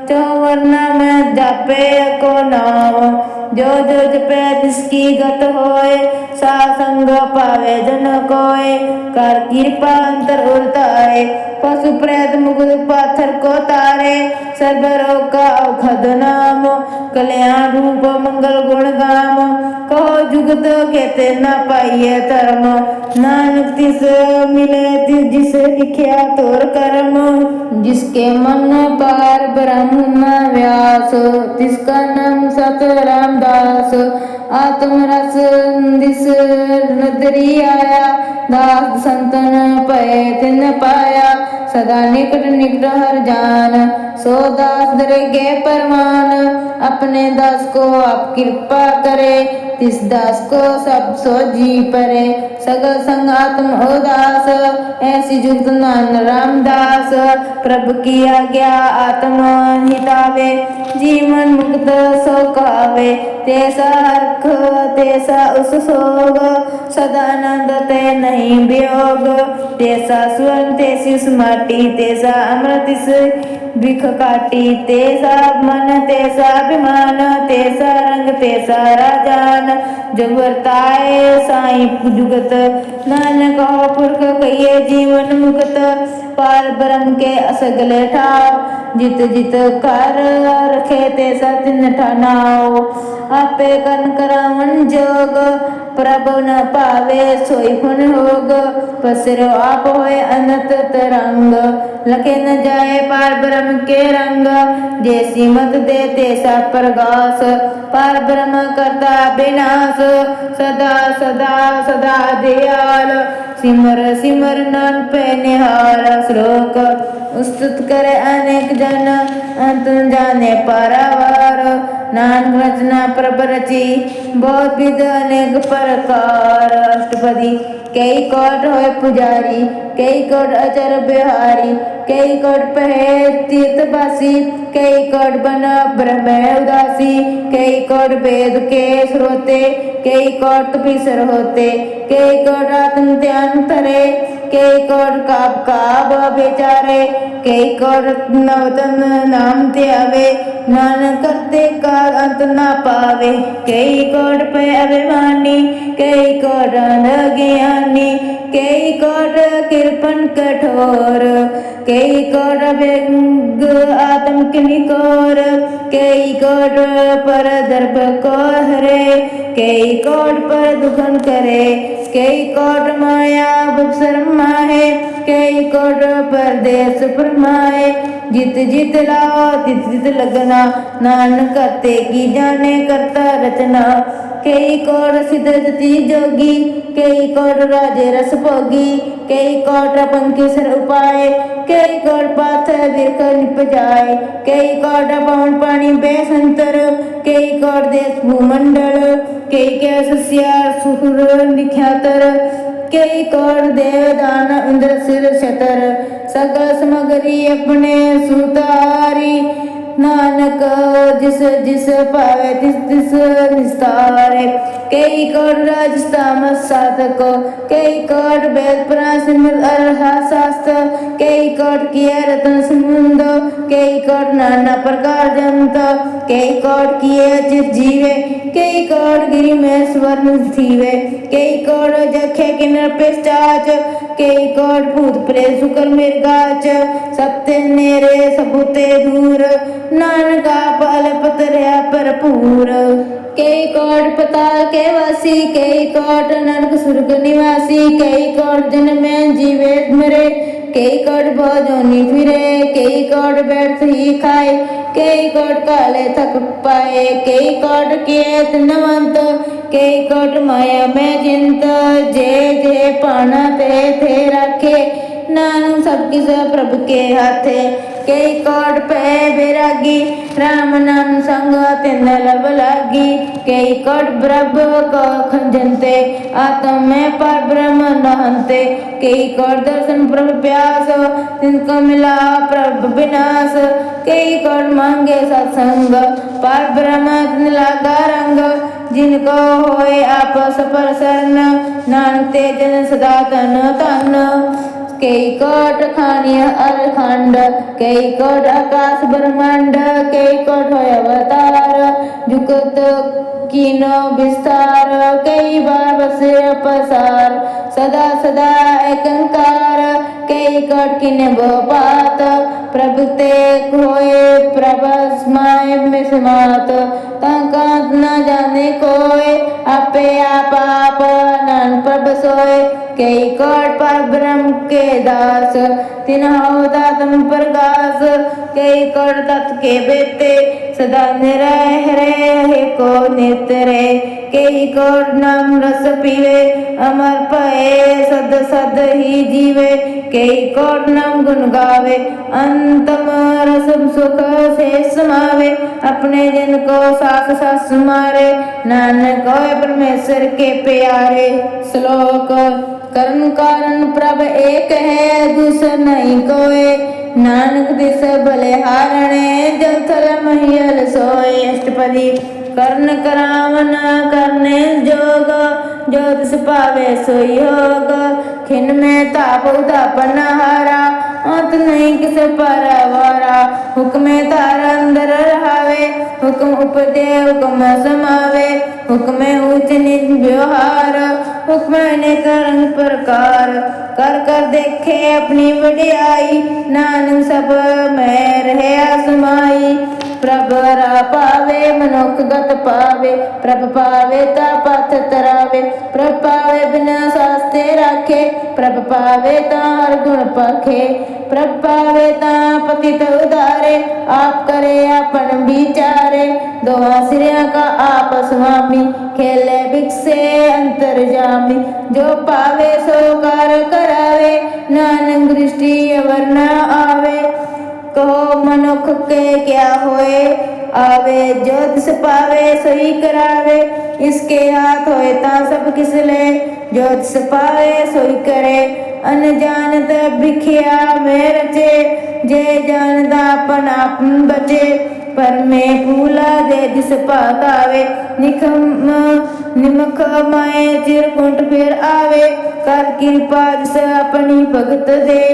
जो वरना में जापे को नाम। जो जो जपे तिसकी गत होए, सासंग पावे जन कोय। कर कृपा अंतर उरताए, पशु प्रेत मुकुट पाथर को तारे। सर्व रोग का औषध नाम, कल्याण रूप मंगल गुण गाम। कहो जुगत कहते न पाइए धर्म, नानक तिस मिले तिस जिस लिखिया तोर कर्म। जिसके मन पार ब्रह्म व्यास, तिसका नाम सत रामदास। आत्म रस दिस नदरी आया, दास संतन पय तिन पाया। सदा निकट निकट हर जान, सो दास दरेगे परमान। अपने दास को आप कृपा करे, तिस दास को सब सो जी परे। सगल संग आत्म उदास, ऐसी जुगत नान रामदास। प्रभु की आज्ञा आत्मा हितावे, जीवन मुक्त सो कहावे। तैसा हर्ख तैसा उस सोग, सदानंद ते नहीं वियोग। तैसा स्वर्ण तैसी उस माटी, तैसा अमृत इस बिख काटी। तैसा मन तैसा अभिमान, तैसा रंग तैसा राजान। जग वर्ताए साई जुगत, नानक हो पुरख कहिए जीवन मुक्त। पार ब्रह्म के असगले ठाव, जित जित कर रखे तैसा तिन ठानाओ। आपे कन करावन जोग, प्रभु न पावे सोई पुन होग। पसरो आप होए अनंत तरंग, लखे न जाए पार ब्रह्म के रंग। जैसी मत दे तैसा प्रगास, पार ब्रह्म करता विनाश। सदा सदा सदा दयाल, सिमर सिमर नाम पे निहाल। श्लोक स्तुत करे अनेक जन, अंत न जाने पारावार। नानक रचना प्रभ रची, बहुत विध अनेक प्रकार। अष्टपदी कई कोट होए पुजारी, कई कोट अचर बिहारी। कई कोट पहे तीर्थवासी, कई कोट बना ब्रह्म उदासी। कई कोट वेद के श्रोते, कई कोट पिसर होते। कई कोट आत्म ध्यान धरे, कई कोट काब काब बेचारे। कई कोट नवतन नाम त्यावे, नानक करते काल अंत ना पावे। कई कोट पे अभिमानी, कई कोट ज्ञानी, कई कोट कृपण कठोर, कई कोट व्यंग आत्म किनिकोर, कई कोट पर दर्प को हरे, कई कोट पर दुखन करे, कई कोट माया बुसर माहे, कई कोट परदेस फरमाए। जित जित लाओ तित तित लगना, नानक करते की जाने करता रचना। कई कोट सिद्ध जति जोगी, कई कोट राजे रस भोगी, कई कोट पंखी सर उपाय, कई कोट पाथर बिरख निप जाए, कई कोट पवन पानी बेसंतर, कई कोट देश भूमंडल, कई के सस्यार सुर निख्यातर, कई कोट देवदान इंद्र सिर छतर, सकल समगरी अपने सुतारी। नानक जिस जिस पावे तिस तिस निस्तारे। कई कोट राजस्थान साधक, कई कोट वेद प्राचीन अरहा शास्त्र, कई कोट किए रत्न समुंद, कई कोट नाना प्रकार जंत, कई कोट किए चित जीवे, कई कोट गिरि में स्वर्ण थीवे, कई कोट जखे किन्नर पेस्टाच, कई कोट भूत प्रेत सुकर मिर्गाच, सत्य नेरे सबूते दूर, नानका पाल पतरया भरपूर। कई कोट पताल के वासी, कई कोट नरक सुर्ग निवासी, कई कोट जन्म में जीवे मरे, कई कोट भोजोनी फिरे, कई कोट व्यर्थ ही खाए, कई कोट काले थक पाए, कई कोट किए नवंत, कई कोट माया में चिंत, जे जे पाना ते थे रखे, नानक सब किस प्रभु के हाथे। कई कोट पे बैरागी, राम नाम संग तिन लब लागी, कई कोट ब्रह्म को खंजनते, आत्म में पर ब्रह्म नहंते, कई कोट दर्शन प्रभु प्यास, तिनको मिला प्रभु विनाश, कई कोट मांगे सत्संग, पर ब्रह्म तिन लागा रंग, जिनको होए आपस पर शरण, नानक ते जन सदा तन तन। कई कोट खानिय अरखंड, कई कोट आकाश ब्रह्मांड, कई कोट होय अवतार, जुगत कीनो विस्तार, कई बार बसे पसार, सदा सदा एकंकार, कई कोट किने बोपात, प्रभु ते होए प्रभस माय में समात, तंका न जाने कोय, आपे आप नान प्रभ सोए। कई कोट पर ब्रह्म के दास, तिन्हों दातम प्रकाश, कई कोट तत् के बेते, सदा निरह रहे को नितरे, कई कोट नाम रस पीवे, अमर पए सद सद ही जीवे, कई कोट नाम गुण गावे, अंतम रसम सुख से समावे, अपने जन को सास सास मारे, नानक होए परमेश्वर के प्यारे। श्लोक कर्म कारण प्रभ एक है, दूसर नहीं कोय, नानक दिस बलिहारणे, जल थल महियल सोए। अष्टपदी। कर्ण कराम न करने जोग, जो तिस पावे सोई होग, खिन में ताप उतापन हारा, अंत नहीं किस पर वारा, हुक्मे तार अंदर रहावे, हुक्म उपदे हुक्म समावे, हुक्मे ऊंच नीच व्यवहार, हुक्म अनेक रंग प्रकार, कर कर देखे अपनी वडियाई, नानक सब में रहे समाई। प्रभ रा पावे मनुख गत पावे, प्रभ पावे ता पथ तरावे, प्रभ पावे बिना सास्ते राखे, प्रभ पावे ता हर गुण पाखे, प्रभ पावे ता पतित उदारे, आप करे अपन विचारे, दोहा सिरिया का आप स्वामी, खेले भिक्षे अंतर जामी, जो पावे सो कार करावे, नानक दृष्टि अवर न आवे, कहो मनुख के क्या होए आवे, जो तिस पावे सोई करावे, इसके हाथ होए ता सब किस ले, जो तिस पावे सोई करे, अनजानत भिखिया में रचे, जे जानता अपन आप बचे, पर में फूला दे जिस पातावे, निमख माए चिरकुंट फिर आवे, कर कृपा जिस अपनी भगत दे,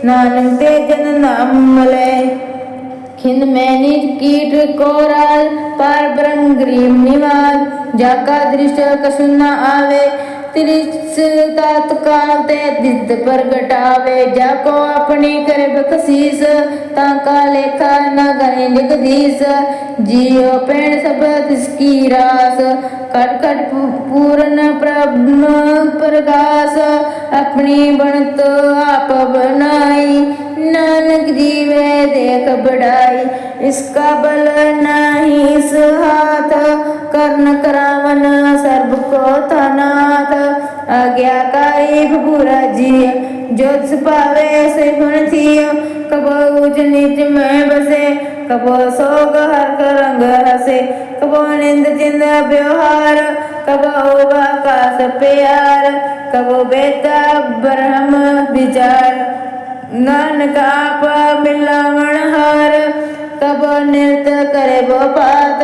नानक ते जन नाम मले। खिन में निज कीट को राज पार ब्रह्म ग्रीव निवास जाका दृष्ट कछु न आवे त्रिस तत्काल ते दिद प्रगटावे जाको अपनी करे बखशीस ताका लेखा न गणे जगदीश जियो पेण सब तिसकी रास कट कट पूर्ण ब्रह्म प्रकाश अपनी बनत आप बनाई नानक जीवे देख बढ़ाई इसका बल नाही इस हाथ कर्ण करावन सर्व को तनाथ आज्ञाकारी बुरा जी जो पावे से गुण थी कबो उच नीच में बसे कबो सोग हर रंग हसे कबो निंद चिंद व्यवहार कबो आकाश प्यार कबो बेटा ब्रह्म विचार नानक आप मिलावण हार कब नृत्य करे वो पात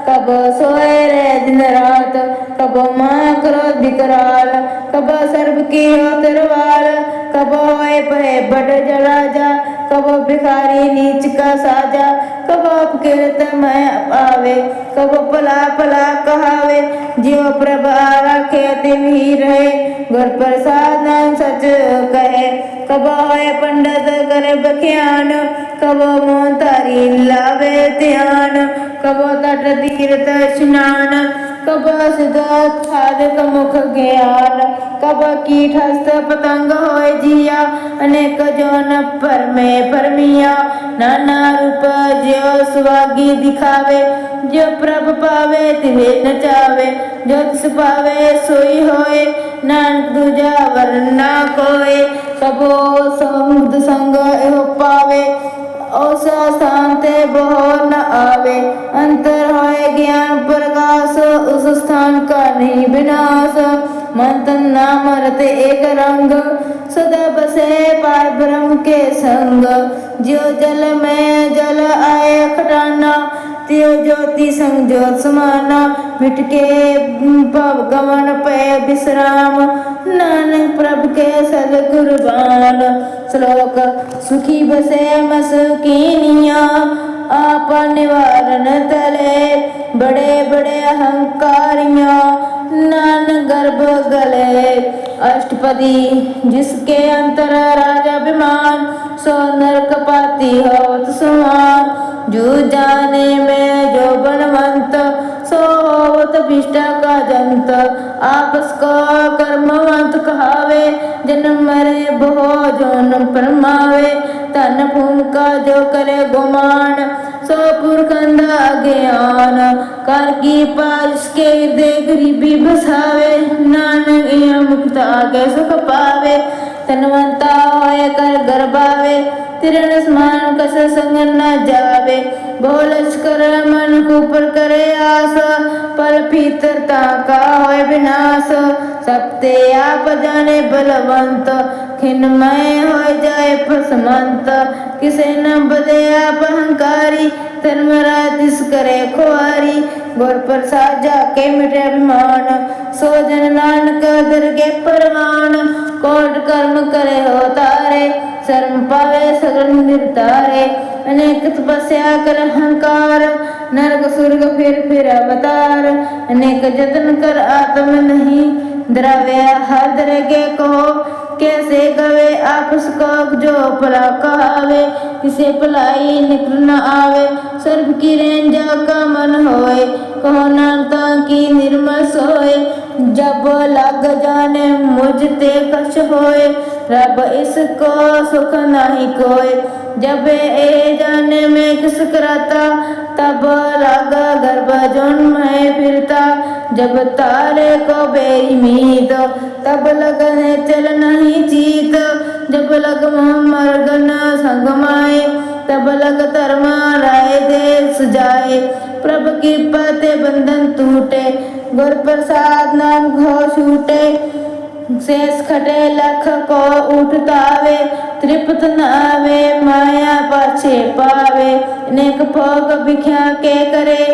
कब सोए रे दिन रात कब माँ क्रोध विकराल कब सर्व की हो तिरवाल कब होए पहे बड़ जराजा कब भिखारी नीच का साजा कब अपकीर्त में आवे कब पला पला कहावे जियो प्रभा राखे तिम ही रहे गुर प्रसाद नाम सच कहे कब होए पंडित करे बख्यान कब मोह तारी लावे ध्यान कब तट तीर्थ स्नान कब सिद्धार्थ साधक मुख ज्ञान कब कीट हस्त पतंग होए जिया अनेक जौन पर में परमिया नाना रूप जो सुवागी दिखावे जो प्रभ पावे तिवे नचावे जो तिस पावे सोई होए नानक दूजा वरना कोय कबो समुद संग एहो पावे औसा शांते बहो न आवे अंतर होए ज्ञान प्रकाश उस स्थान का नहीं विनाश मन तन नाम रते एक रंग सदा बसे पार ब्रह्म के संग जो जल में जल आए खटाना त्यो ज्योति संग ज्योत समाना मिट के पव गमन पे विश्राम नानक प्रभु के सदगुरबान श्लोक सुखी बसे मसकीनिया आप निवारण तले बड़े बड़े अहंकारियां नान गर्भ गले अष्टपदी जिसके अंतर राजा विमान सो नरक पाती होत समान जो जाने में जो बनवंत सो होत विष्टा का जंत आपस को कर्मवंत कहावे जन्म मरे बहु जोन परमावे तन भूमिका जो करे गुमान सो पुरखंदा ज्ञान कर की पास के हृदय गरीबी बसावे नानक मुक्त आगे सुख पावे तनवंता होए कर गर्भावे तिरण स्मान कस संग न जावे बोलच कर मन ऊपर करे आस पल भीतरता का होए विनाश सबते आप जाने बलवंत खिन्मय हो जाए फसमंत किसे न बदे आप अहंकारी धर्मरा दिस करे खुआरी गुर प्रसाद जाके मिटे अभिमान सो जन नानक दरगे परवान कोट कर्म करे हो तारे शर्म पावे सगल निर्तारे अनेक तपस्या कर अहंकार नरक स्वर्ग फिर अवतार अनेक जतन कर आत्म नहीं द्रव्य हर दरगे कहो कैसे गवे आपस को जो भला कहावे किसे भलाई निकल न आवे सर्व की रेंजा का मन होए कहो नानता की निर्मल सोए जब लग जाने मुझ ते कछ होए रब इसको सुख नहीं कोय जब ए जाने में किस कराता तब लगा गर्भ जन्म है फिरता जब तारे को बेईमीद तब लगने चल नहीं जीत जब लग मरगन संग माए तब लग धर्म राय दे सुजाए प्रभु की पते बंधन टूटे गुर प्रसाद नाम घो छूटे शेष खटे लख को उठतावे तृप्त न आवे माया पाछे पावे नेक भोग भिख्या के करे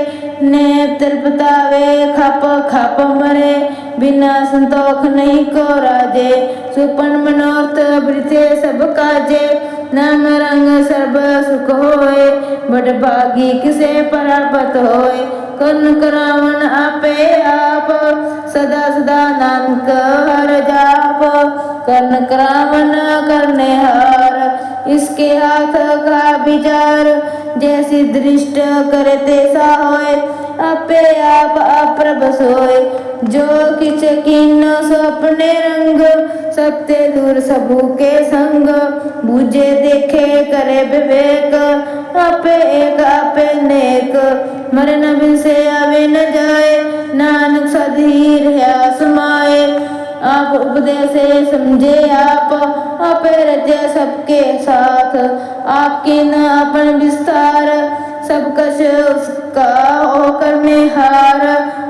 ने तृप्तावे खप खप मरे बिना संतोख नहीं को राजे सुपन मनोरथ वृथे सब काजे नाम रंग सर्ब सुख होए, बड़ भागी किसे प्राप्त होए। कर्ण करावन आपे आप, सदा सदा नानक हर जाप। कर्ण करावन करने हार, इसके हाथ का विचार। जैसी दृष्ट करे तैसा होए, आपे आप अप्रभ सोए। जो किछ कीन्ह सो अपने रंग, सबते दूर सबू के संग। बूझे देखे करे विवेक, आपे एक आपे नेक। मरे न बिनसे आवे न जाए, नानक सधी रहा समाए। आप उपदेश समझे आप, आपे रचे सबके साथ। आपके न अपन विस्तार, सब कछ उसका होकर में हार।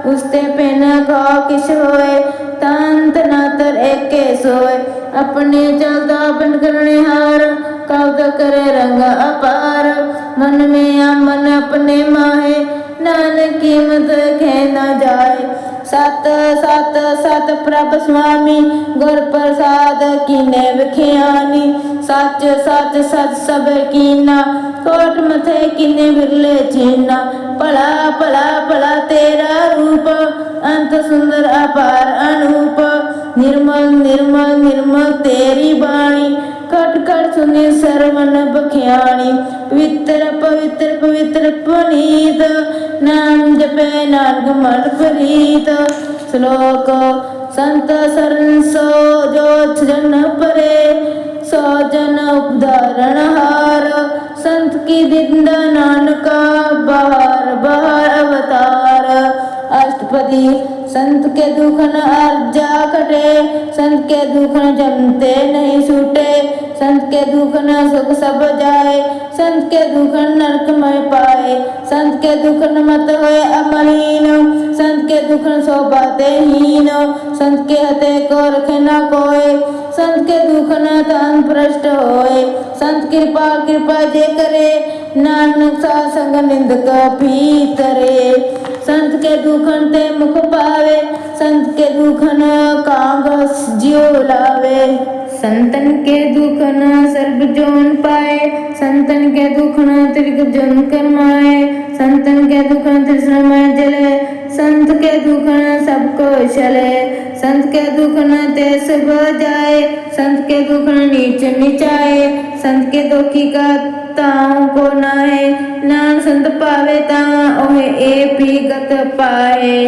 उसते पेन घाव किस होए, तांत नातर एके सोए। अपने चलता बन करने हार, कब्ज करे रंग अपार। मन में अमन अपने माहे, नानक कीमत खे न जाए। सत सत सत प्रभ स्वामी, गुर प्रसाद कीने विखियानी। सच सच सच सब कीना, कोट मथे कीने बिरले चीना। भला भला भला तेरा रूप, अंत सुंदर अपार अनूप। निर्मल निर्मल निर्मल तेरी बाणी, खट खट सुनी सरवन बख्याणी। पवित्र पवित्र पवित्र पुनीत, नाम जपे नानक मन प्रीत। श्लोक संत शरण सो जो जन परे, सो जन उदाहरण हार। संत की निंदा नानका, बाहर बाहर अवतार। अष्टपदी संत के दुख न अर्जा कटे, संत के दुख न जमते नहीं छूटे। संत के दुख न सुख सब जाए, संत के दुख नरक में पाए। संत के दुख न मत होए अमलीन, संत के दुख न सो बातें हीन। संत के हते को रखे न कोय, संत के दुख न तन भ्रष्ट होए। संत कृपा कृपा जे करे, नानक सा संग निंदक भीतरे। संत के दुखन ते मुख पावे, संत के दुखन कांग जियो लावे। संतन के दुख न सर्ब जोन पाए, संतन के दुख न त्रिक जन करमाए। संतन के दुख न तृष्णा में जले, संत के दुख न सबको चले। संत के दुख न तेस जाए, संत के दुख न नीच नीचाए। संत के दुखी का ताऊ को नाहे, नान संत पावे ता ओहे ए पी गत पाए।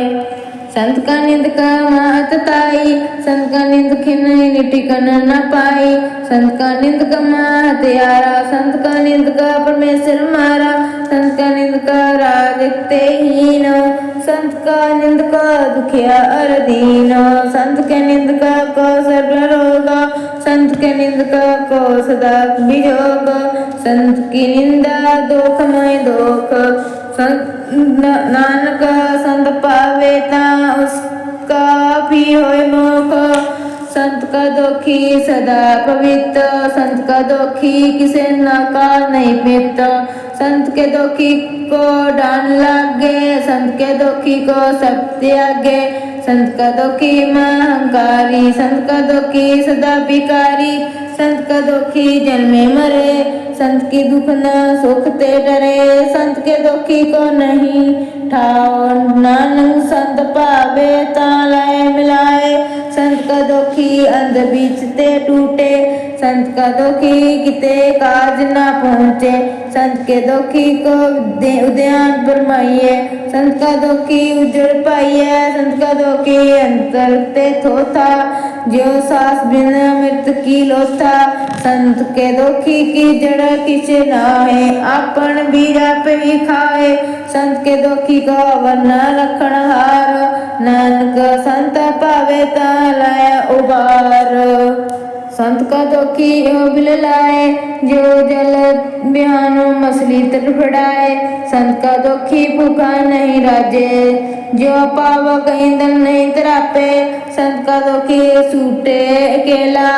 संत का निंद का महत ताई, संत का निंद खिन निटिकन न पाई। संत का निंद का महत यारा, संत का निंद का परमेश्वर मारा। संत का निंद का राजते हीन, संत का निंद का दुखिया अर दीन। संत के निंद का को सर्व रोग, संत के निंद का को सदा वियोग। संत की निंदा दोखमय दोख, नानक संत पावे ता उसका भी होए मोख। संत का दोखी सदा पवित्र, संत का दोखी किसे नकार नहीं पित। संत के दोखी को डान लागे, संत के दोखी को सब त्यागे। संत का दोखी महंकारी, संत का दोखी सदा भिकारी। संत का दुखी जन्मे मरे, संत की दुख न सुख ते डरे। संत के दुखी को नहीं ठाओ, नानक संत पावे ता लाए मिलाए। संत का दुखी अंध बीच ते टूटे, संत का दुखी किते काज न पहुँचे। संत के दुखी को उद्यान फरमाइए, संत का दुखी उजड़ पाइए। संत का दुखी अंतर ते थोथा, जो सास बिन मृत की लोथा। संत के दुखी की जड़ किछ नाहे, आपन बीजा पे ही खाए। संत के दुखी को वरना रखण हार, नानक संत पावे ता लाए उबार। संत का दुखी यो बिल लाए, जो जल बिहानो मछली तड़फड़ाए। संत का दुखी भूखा नहीं राजे, जो पावक ईंधन नहीं तरापे। संत का दुखी सूटे अकेला,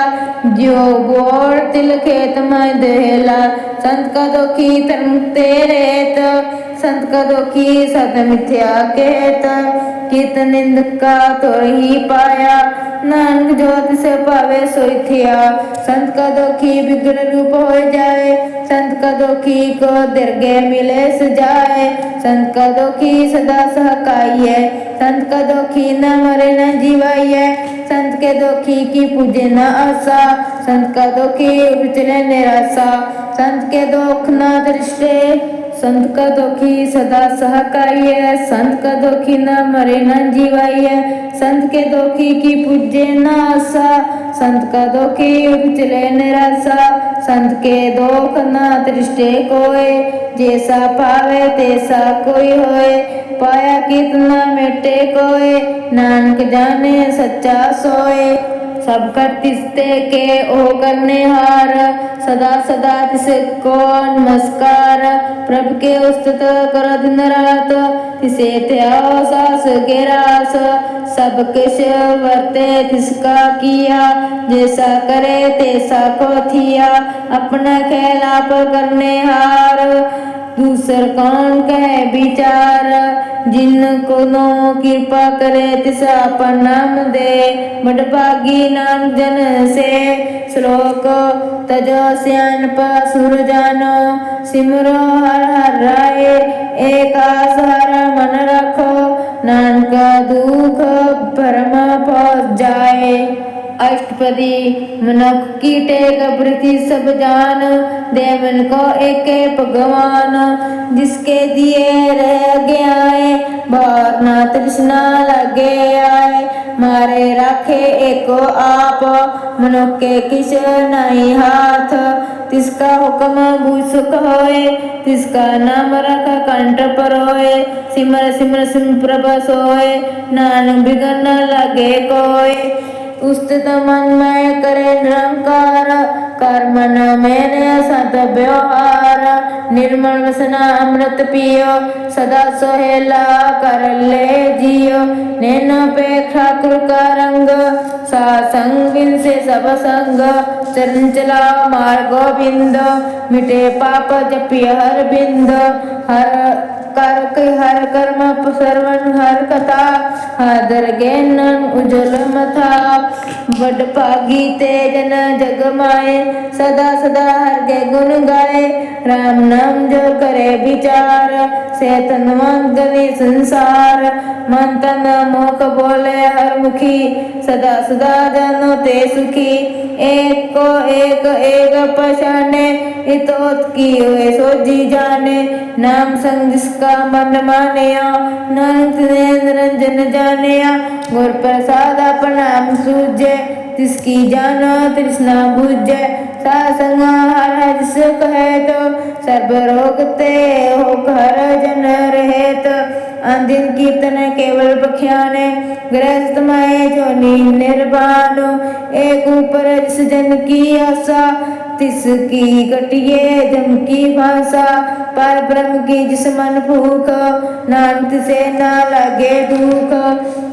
जो बोर तिल खेत में देला। संत का दुखी धर्म तेरेत, संत का दुखी सत मिथ्या कहत। कित निंद का तो ही पाया, नानक जो तिस पावे सोई थिया। संत का दुखी विग्रह रूप हो जाए, संत का दुखी को दीर्घ मिले सजाए। संत का दुखी सदा सहकाई है, संत का दुखी न मरे न जीवाइए। संत के दुखी की पूजे न आशा, संत का दुखी विचले निराशा। संत के दुख न दृष्टे, संत का दुखी सदा सहकाई है। संत का दुखी न मरे न जीवाई है, संत के दुखी की पूजे न आशा। संत का दुखी विचले निराशा, संत के दुख न दृष्टे कोय। जैसा पावे तैसा कोई होए, पाया कितना मिटे कोय। नानक जाने सच्चा सोए, सब कर तिसते के ओ करने हार। सदा सदा तिसको नमस्कार, प्रभु के उस्तुत कर दिन रात। तिसे त्याओ सास के रास, सब किश वर्ते तिसका किया। जैसा करे तैसा को थिया, अपना खेल आप करने हार। दूसर कौन कहे विचार, जिनको नो कृपा करे तिसा अपन नाम दे। बड़भागी नाम जन से, श्लोक तजो सियानप सुर जानो। सिमरो हर हर राय, एक आस हर मन रखो। नानक दुख भरम पहुँच जाए। अष्टपदी मनुख की टेक प्रति सब जान, देवन को एक भगवान। जिसके दिए रह गया, बहुत ना तृष्णा लगे आए। मारे राखे एको आप, मनुख के किस नहीं हाथ। तिसका हुक्म बुझ सुख होए, तिसका नाम रख कंठ पर होए। सिमर सिमर सिम प्रभ सोए, नानक बिगन न लगे कोय। उस्तित मन में करे निरंकार, कर मन मेरे सत व्यवहार। निर्मल रसना अमृत पियो, सदा सोहेला कर ले जियो। नैनो पे ठाकुर का रंग, सासंग बिन से सब संग। चरण चला मार्ग गोविंद, मिटे पाप जपिय हर बिंद। हर कर हर कर्म सर्वन हर कथा, हादर ज्ञान उज्जवल मथा। बड़ भागी ते जन जग माए, सदा सदा हर के गुण गाए। राम नाम जो करे विचार, से तन मन गने संसार। मन तन मुख बोले हर मुखी, सदा सदा जानो ते सुखी। एक को एक एक पहचाने, इतोत की हुए सोजी जाने। नाम संग जिसका मन मानिया, नानक ने निरंजन जानिया। गुर प्रसाद अपना सूझे, तिसकी जानो तृष्णा बुझे। सासंग हर जिस कहे तो, सर्व रोग ते हो हर जन रहेत। अंदिन कीर्तन केवल बख्याने, गृहस्थ माए जोनी निर्वाण। एक ऊपर जिस जन की आशा, तिसकी कटिए जम की भाषा। पर ब्रह्म की जिस मन भूख, नानक से ना लगे दुख।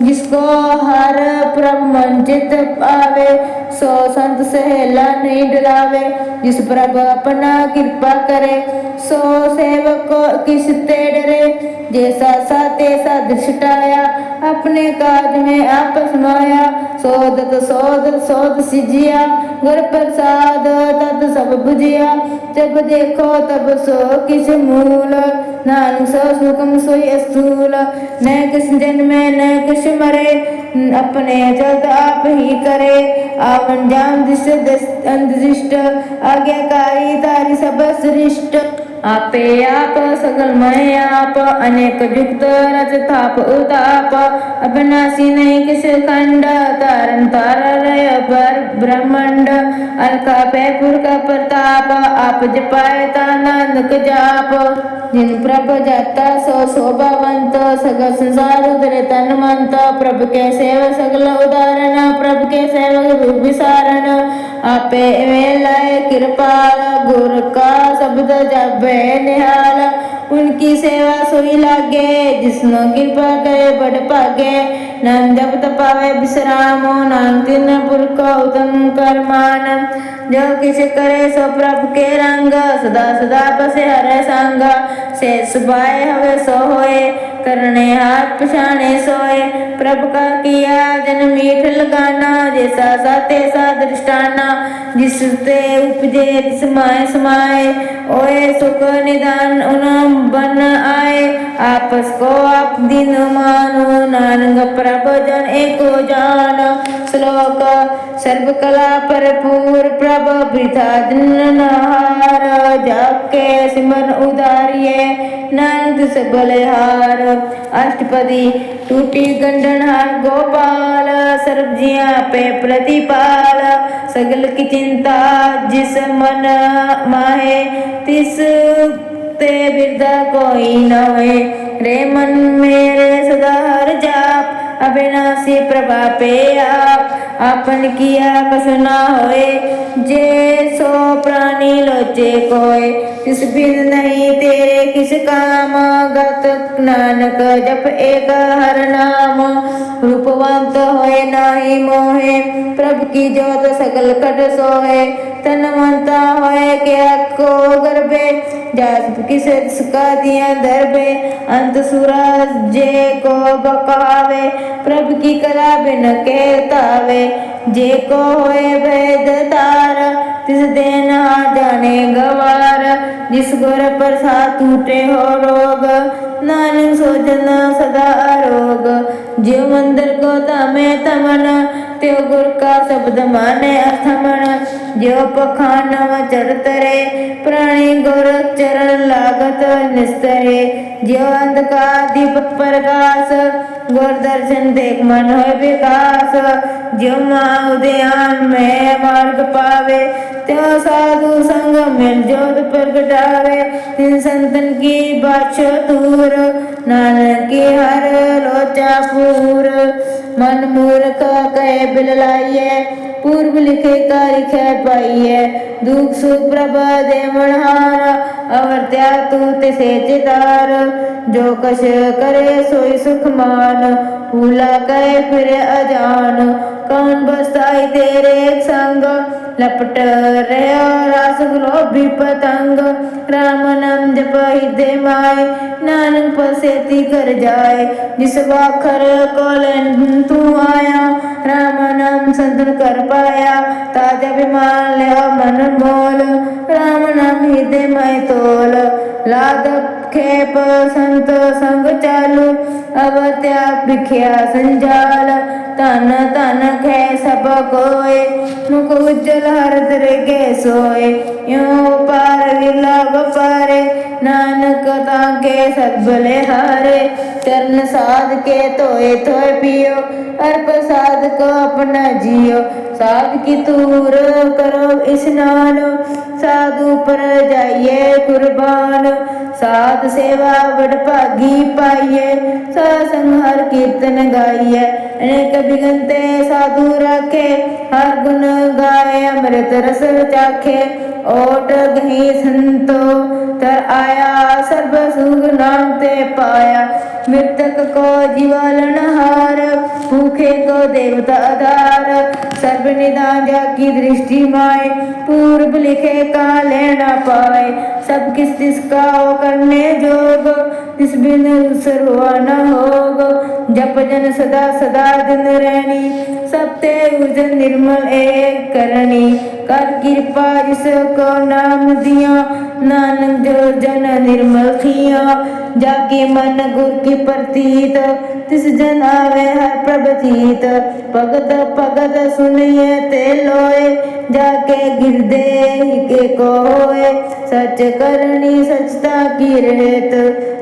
जिसको हर प्रभु मन चित पावे, सो संत सहेला नहीं डरावे। जिस प्रभु अपना कृपा करे, सो सेवक को किस ते डरे। जैसा सा तैसा दृष्टाया, अपने काज में आप समाया। सोदत सोदत सोद सिजिया, गुर प्रसाद तद सब बुझिया। जब देखो तब सो किस मूल, नानक सो सुखम सोई स्थूल। न किस जन्मे न किस मरे, अपने जग आप ही करे। आवन जान दृष्ट, आज्ञाकारी तारी सब सृष्ट। आपे आप सगल मय आप, अनेक युक्त रच थाप उताप। अविनाशी नहीं किस खंड, तारन तारा रय पर ब्रह्मंड। अलका पैपुर का प्रताप, आप जपाए ता नानक जाप। जिन प्रभु जाता सो शोभावंत, सगल संसार उधरे तन मंत। प्रभु के सेव सगल उदाहरण, प्रभु के सेवक रूप विसारण। आपे लाए कृपाल, गुर का शब्द जब निहाल। उनकी सेवा सोई लागे, जिसनो कृपा करे बड़ भागे। नाम जपत पावे विश्रामो, नाम तिन पुरख उत्तम कर मान। जो किछ करे सो प्रभु के रंग, सदा सदा बसे हरे संग। शेष सुभाए हवे सो होए, करने हाथ पछाने सोए। प्रभु का किया जन मीठ लगाना, जैसा साते सा दृष्टाना, जिसते उपजे तिस माय समाए। ओए सुख निदान उन बन आए, आपस को आप दिन मानो, नानक प्रभु जन एको जान। श्लोक सर्व कला भरपूर प्रभु वृथा दिन नहार, जाके सिमरन उदारिये नानक से बलिहार। अष्टपदी टूटी गंडन हार गोपाल, सर्व जिया पे प्रतिपाल। सगल की चिंता जिस मन माहे, तिस ते बिरदा कोई न होए। रे मन मेरे सदा हर जाप, अविनाशी प्रभा पे आप। आपन किया कसु ना होए, जे सो प्राणी लोचे कोय। तिस बिन नहीं तेरे किस काम, गत नानक जप एक हर नाम। रूपवंत होए नाही मोहे, प्रभु की जोत सकल कट सोहे। तनवंता होए क्या को गर्भे, जात किस का दिया दरबे। अंत सूरज जे को बकावे, प्रभु की कला बिन कहतावे। जे को होए भेद तार, तिस देन जाने गवार। जिस गुर प्रसाद टूटे हो रोग, नानक सोजन सदा आरोग। जो मंदिर को तमे तमन, त्यो गुर का शब्द माने अथमन। जो पखानव चरतरे, प्राणी गुर चरण लागत निस्तरे। जो अंधकार दीपक प्रकाश, गुर दर्शन देख मन होय विकास। जो माँ उदयान में मार्ग पावे, त्यो साधु संग मिल जोत प्रगटावे। तिन संतन की बाछो दूर, नानक की हर लोचा पूर। मन मूर्ख कहे बिल लाइए, पूर्व लिखे का लिखे पाइए। दुख सुख प्रभ दे मनहार, अवर त्या तू तिसे चितार। जो कछ करे सोई सुख मान, भूला कहे फिर अजान। कौन बसाई तेरे संग, लपट रहे रास लोभी पतंग। राम नाम जप हृदय माय, नानक पसेती कर जाए। जिस वाखर को लेन तू आया, राम नाम संतन कर पाया। ताजा विमान ले मन मोल, राम नाम हृदय मय तोल। लाद खेप संत संग चालू, अब त्याग बिख्या संजाल। तन तन खे सब कोय, मुख उज्जवल हरदर के सोए। यो पार विरला पारे, नानक ताके सदबले हारे। चरण साध के तोए तोय पियो, हर प्रसाद को अपना जियो। साध की तूर करो स्नान, साधु पर जाइए कुर्बान। साध सेवा बड़ भागी पाइए, सत्संग हर कीर्तन गाइए। अनेक बिगनते साधु राखे, हर गुण गाए अमृत रस चाखे। ओट गही संतो तर आया, सर्व सुख नाम ते पाया। मृतक को जीवालन हार, भूखे को देवता आधार। सर्व निदान जाकी दृष्टि माए, पूर्व लिखे का लेना पाए। सब किस तिसका करने जोग, तिस बिन सर्वा न होग। जप जन सदा सदा दिन रहनी, सब ते उजन निर्मल एक करनी। कर कृपा जिसको नाम दिया, नानक जो जन निर्मल थिया। जाके मन गुर की प्रतीत, तिस जन आवे हर प्रभतीत। भगत भगत सुनिए ते लोए, जाके गिरदे के को होए। सच करनी सचता की रेत,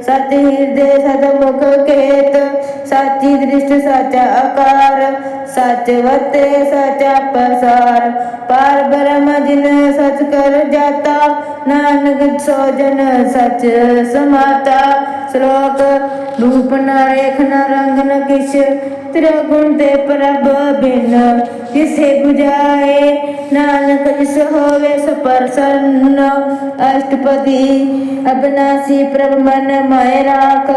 सच हृदय सतमुख केत। साची दृष्टि साचा आकार, सच वर्ते सचा पसार। पार ब्रह्म जिन सच कर जाता, नानक सो जन सच समाता। श्लोक रूप न रेख न रंग न किछ, त्रिगुण ते प्रभ बिन जिसे बुझाए। नानक जिस होवे सो प्रसन्न, अष्टपदी अविनाशी प्रभ मन माय राख।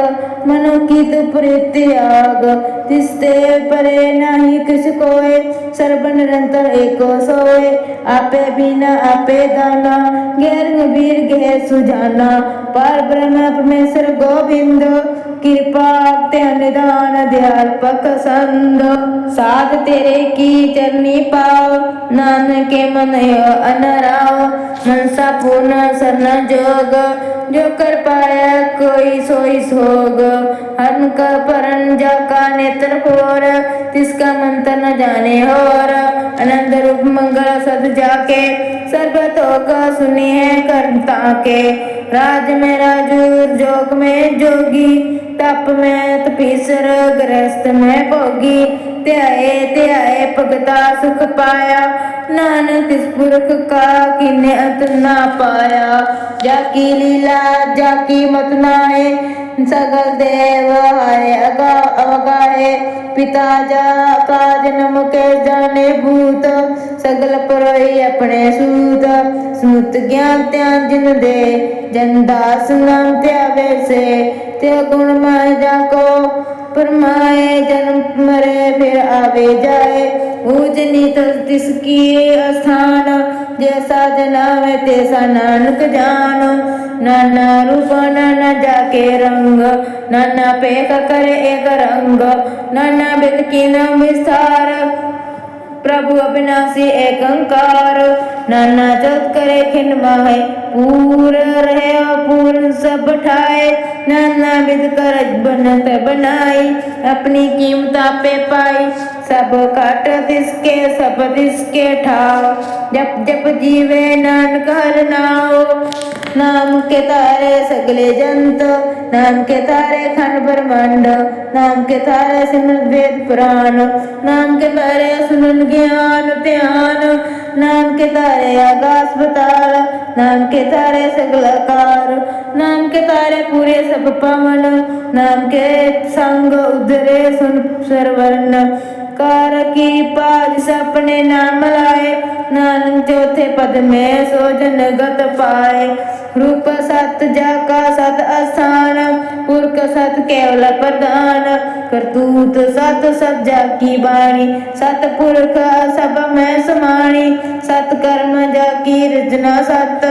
मनो की तु परित्याग, तिसते परे नाही किस कोय। सर्व निरंतर एको सोए, आपे बिना आपे दाना। गैर गंभीर गहर सुजाना, पार ब्रह्म परमेश्वर गोविंद। कृपा ध्यान निदान अध्यात्मक संग साध तेरे की चरनी पाओ नानके मन अनराओ मनसा पूर्ण सरन जोग जो कर पाया कोई सोई सोग हन का परन जाका नेत्र होर तिसका मंत्र न जाने होर आनंद रूप मंगल सद जाके सर्वत होगा सुनी है करता के राज में राजूर जोग में जोगी तप में तपीसर गृहस्थ में भोगी त्याए भगता सुख पाया नानक इस पुरख का किन्ने अंत ना पाया जाकी लीला जाकी मत नाए सगल देव हाय अवगाहे पिता जा का जन्म के जाने भूत सगल परोई अपने सूत सूत ज्ञान त्यान जिन दे जन दास नाम त्यावे से ते गुण माय जाको परमाए जन्म मरे फिर आवे जाए ऊजनी तो तिसकी स्थान जैसा जनावे तैसा नानक जानो नाना रूप नाना जाके रंग नाना पेख करे एक रंग नाना बिद की नाम विस्तार प्रभु अविनाशी एक अंकार नाना जत करे खिंड माहे पूर रहे पूर्ण सब ठाए नाना विद कर बनत बनाई अपनी कीमत पे पाई सब काट दिसके सब दिसके ठाओ जप जप जीवे नानक हर नाओ नाम के तारे सगले जंत नाम के तारे खंड ब्रह्मांड नाम के तारे सिमरन वेद पुराण नाम के तारे सुनन ज्ञान ध्यान नाम के तारे आकाश पाताल नाम के तारे सगल आकार नाम के तारे पूरे सब पवन नाम के संग उधरे सुन सरवर्ण कार की पाज सपने नाम लाए नानक चौथे पद में सो जनगत पाए रूप सत जाका सत अस्थान पुरख सत केवल प्रधान करतूत सत सब जाकी बाणी सत पुरख सब में समाणी सत कर्म जाकी रचना सत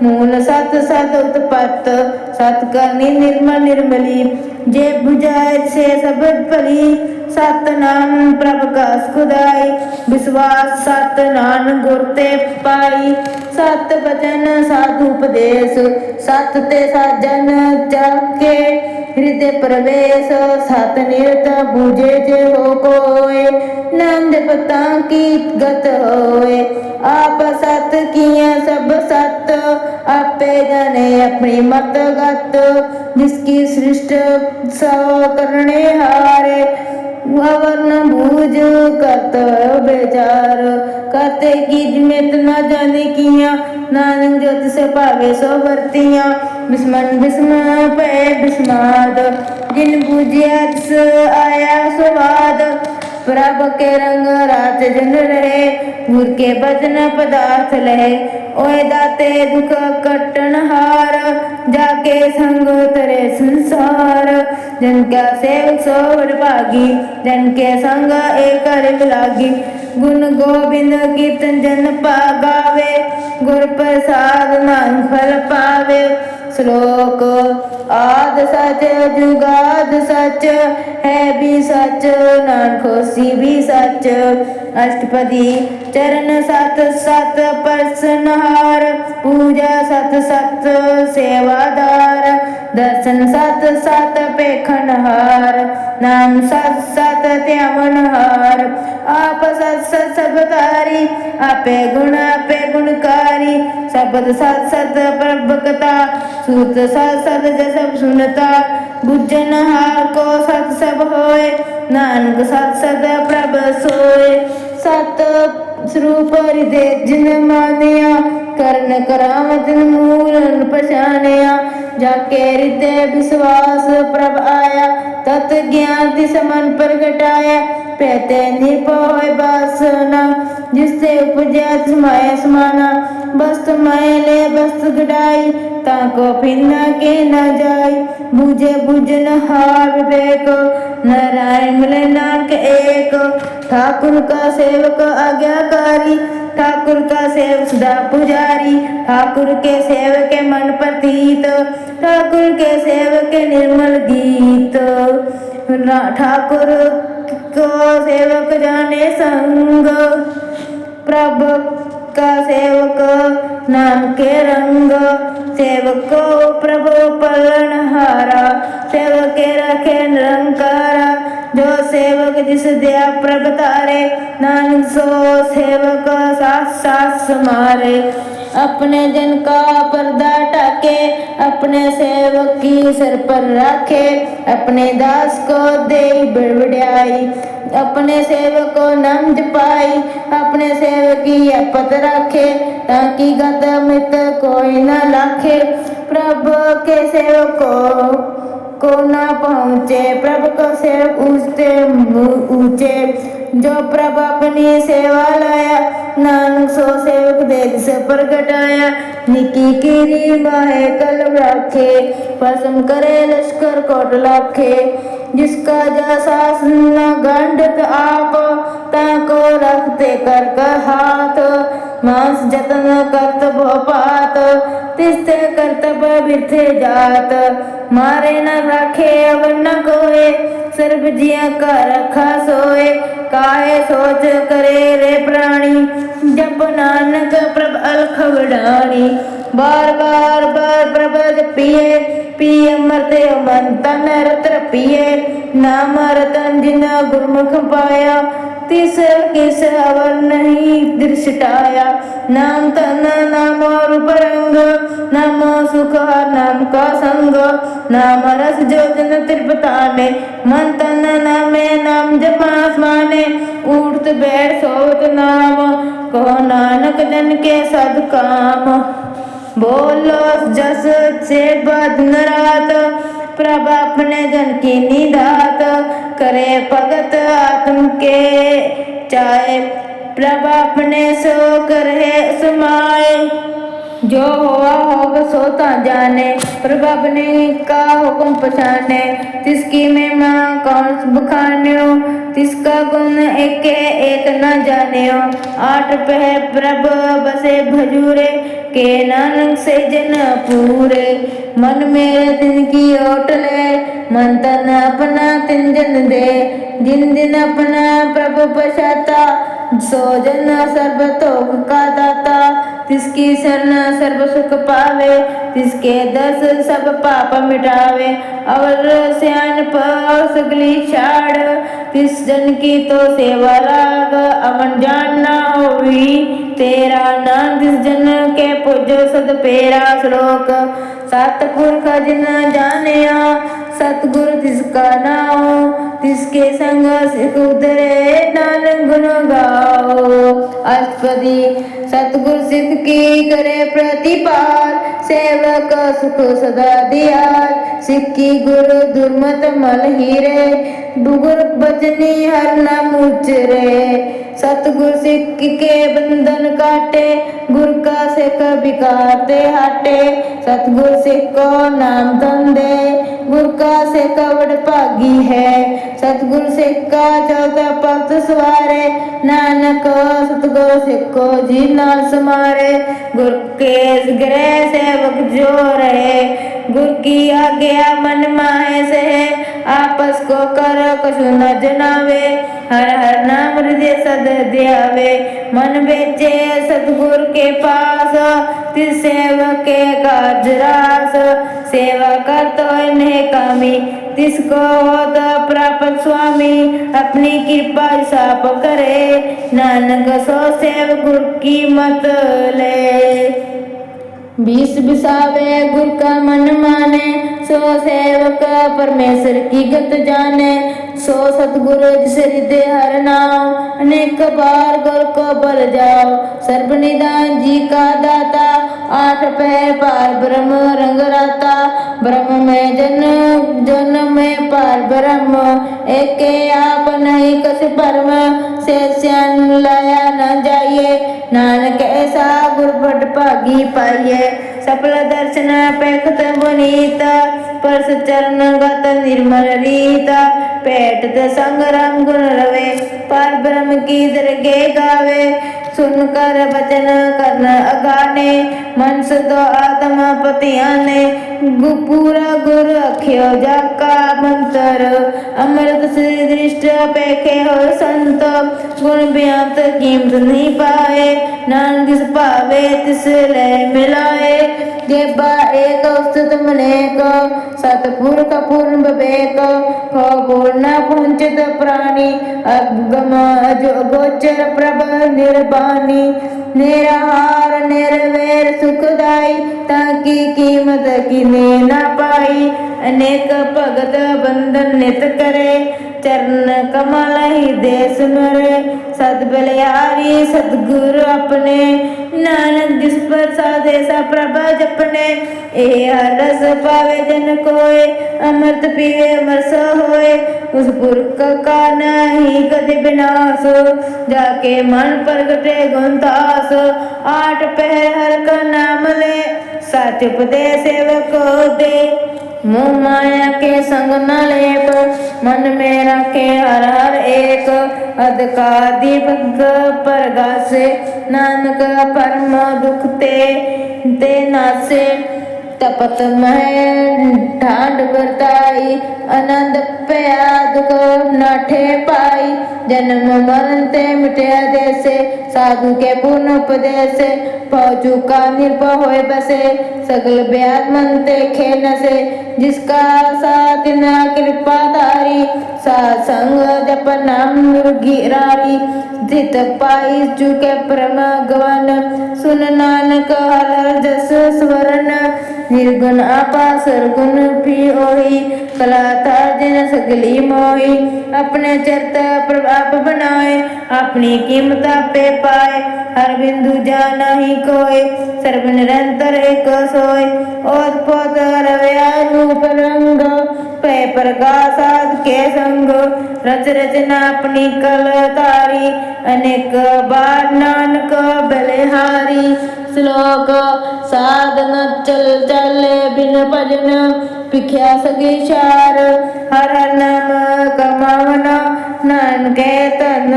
मूल सत सत उत्पत्त सत करनी निर्मल निर्मली जे बुझाए से सब भली सत नाम प्रभ का खुदाई विश्वास सत नान गुर ते पाई सत बचन साधु उपदेश सत ते साजन जाके हृदय प्रवेश सत निरत बूझे जे हो कोय नाम जपता की गत होए आप सत किया सब सत आपे जाने अपनी मत गत जिसकी सृष्ट सौ करने हारे वर्ण भूज करत बेचार करते की जिमेत न जाने किया नानक ज्योति से पावे सो वर्तियां बिस्मन बिस्म पे बिस्माद जिन पूजिया आया स्वाद प्रभ के रंग रात जन रहे गुर के भजन पदार्थ लहे ओए दाते दुख कटन हार जाके संग तरे संसार जन क्या सेवक सोवर भागी जन के संग एक लागी गुण गोविंद कीर्तन जन पा गावे गुर प्रसाद नाम फल पावे श्लोक आद सच जुगाद सच है भी सच नानक होसी भी सच अष्टपदी चरण सत सत परसनहार पूजा सत सत सेवादार दर्शन सत सत पेखनहार नाम सत सत त्यावनहार आप सत सत सबतारी आपे गुणकारी शब्द सत सत प्रभकता सूत सत सत जसब सुनता बुझन हार को सत सब होए नानक सत सत प्रभ सोए सत स्वरूप हृदय जिन मानिया करण करामत मूल पछानिया जाके हृदय विश्वास प्रभ आया तत् ज्ञान समन प्रगटाया पहते निर्भय बासना जिससे उपजा समाया समाना वस्तु मैले वस्तु गड़ाई ताको फिरना के न जाई बुझे बुझन हार विवेक नारायण मिले नानक एक ठाकुर का सेवक आज्ञाकारी ठाकुर का सेवक सदा पुजारी ठाकुर के सेवक के मन प्रतीत ठाकुर के सेवक के निर्मल गीत ठाकुर को सेवक जाने संग प्रभु का सेवक नाम के रंग सेवक को प्रभु पालनहारा सेवक के रखे निरंकारा जो सेवक जिस दया प्रगटारे नानक सो सेवक साथ साथ समारे अपने जन का पर्दा ढाके अपने सेवक की सर पर रखे अपने दास को दे बढ़ाई अपने सेवक को नाम जपाई अपने सेवक की अपत रखे ताकि गत मित कोई न लाखे प्रभु के सेवक को ना पहुँचे प्रभु को सेवक ऊंचे ऊंचे जो प्रभु अपनी सेवा लाया नानक सो सेवक दे से प्रगटाया निकी कीरी माहे कल रखे पसम करे लश्कर कोट लाखे जिसका जैसा न गंडत आप ताको रखते कर हाथ मांस जतन करत भोपात तिस्ते कर्तव्य बिरथे जात मारे न रखे अवर न कोए सर्व जिया का रखा सोए काहे सोच करे रे प्राणी जप नानक प्रभ अलख वडानी बार बार बार प्रभ पिए पिए मरते मन तन रत्र पिए नाम रतन जिना गुरमुख पाया तिस किस अवर नहीं दृष्टाया नाम तन नाम रूप रंग नाम सुख नाम का संग नाम रस जो जन त्रिपताने मन तन नामे नाम जपास माने उठत बैठ सोत नाम कहो नानक जन के सद काम बोलो जस से बदन रात प्रभ अपने जन की निधात करे भगत आत्म के चाहे प्रभ अपने सो करे समाए जो हुआ होगा सो ता जाने प्रभ अपने का हुक्म पछाने तिसकी महिमा कौन बखान्यो तिसका गुण एक न जानियो आठ पहर प्रभ बसे भजूरे के नानक से जन पूरे मन मेरे दिन की ओट ले मन तन अपना तिन जन दे जिन दिन अपना प्रभु पछाता सो जन सर्वतोग का दाता तिसकी शरण सर्व सुख पावे तिसके दस सब पाप मिटावे अवर स्यान पर सगली छाड़ तिस जन की तो सेवा लाग अमन जानना होवी तेरा नाम तिस जन के पूजो सद पेरा श्लोक सतपुरख जिन जानिया सतगुरु तिसका नाम तिसके संग सिख उतरे नानक गुण गाओ अष्टपदी सतगुरु सिद्ध की करे प्रतिपाल सेवक सुख सदा दिया सिक्की गुरु दुर्मत मल हीरे गुरु बचनी हर नाम उचरे सतगुरु सिख के बंधन काटे गुरु का सिख बिकारते हटे सतगुरु सिख को नाम धन दे गुरु का सिख बड़ भागी है सतगुरु सिख का चौथा पक्ष सवारे नानक सतगुरु सिख को जी नाल समारे गुरु के ग्रह सेवक जो रहे गुरु की आज्ञा मन माहे से आपस को कर कछु न जनावे हर हर नाम हृदय सद ध्यावे मन बेचे सतगुरु के पास तिस सेवक के काज रास सेवा करतो इन्हें कामी तिसको होत प्राप्त स्वामी अपनी कृपा साप करे नानक सो सेवक गुरु की मत ले बीस बिसावे गुरु का मन माने सो सेवक परमेश्वर की गत जाने सो सतगुरु जिस हृदय हर नाम अनेक बार गुरु को बल जाओ सर्वनिदान जी का दाता आठ पैर पार ब्रह्म रंग राता ब्रह्म में जन में पार ब्रह्म एक आप नहीं माही कस परम से स्यान लाया न जाइए। नानक ऐसा गुरबट भागी पाइए। सफल दर्शन पैखत पुनीता परस चरण गत निर्मल रीता। पेटत संग राम गुण रवे पर ब्रह्म की दरगे गावे। सुनकर वचन करन अगाने मन सदो आत्मा पतियाने। पूरा गुर अख्यो जाका मंत्र अमृत श्री दृष्ट पेखे हो संत। गुण बेअंत कीमत नहीं पाए नानक जिस पावे तिस ले मिलाए। जेबा एक उस्तत मनेक सतपुरख पूर्ण विवेक। हो पूर्ण पुंचित प्राणी अगम अगोचर प्रभ निर्वाणी। निराहार निर्वैर सुखदाई ताकि कीमत किने न पाई। अनेक भगत बंधन नित करे चरण कमल ही देश मरे। सद बलिहारी सतगुरु अपने नानक जिस प्रसादे सा प्रभ जपने। ए हर रस पावे जन कोय अमृत पीवे अमरस होए। उस पुरख का नहीं कदि विनाश जाके मन प्रगटे गुणतास। आठ पहर हर का नाम ले सच उपदेश सेवक दे। मोह माया के संग न लेप मन में रखे हर हर एक। अधकार दीपक परगासे नानक परम दुख ते नासे। तपत मह ठांड बरताई आनंद पया दुख नाठे पाई। जन्म मरण ते मिटया देसे साधु के पूर्ण उपदेश। पहुँचू का निर्भय होए बसे सगल ब्याज मन ते खेल से। जिसका साथ न कृपा धारी सात संग जप नाम गिरारी। धित पाई चुके परम गवन सुन नानक हर हर जस स्वरण। निर्गुण आपा सरगुण भी ओही कला जिन सगली मोही। अपने चरित प्रभाप बनाए अपनी कीमत पे पाए। हर बिंदु जाना ही कोय सर्व निरंतर एक सोय। ओत पोत रवया रूप रंग पे प्रकाशाद के संग। रच रचना अपनी कल तारी अनेक बार नानक बलिहारी। श्लोक साधन चल चले बिन भजन भिख्या सगे चार। हर हर नाम कमावना नानके तन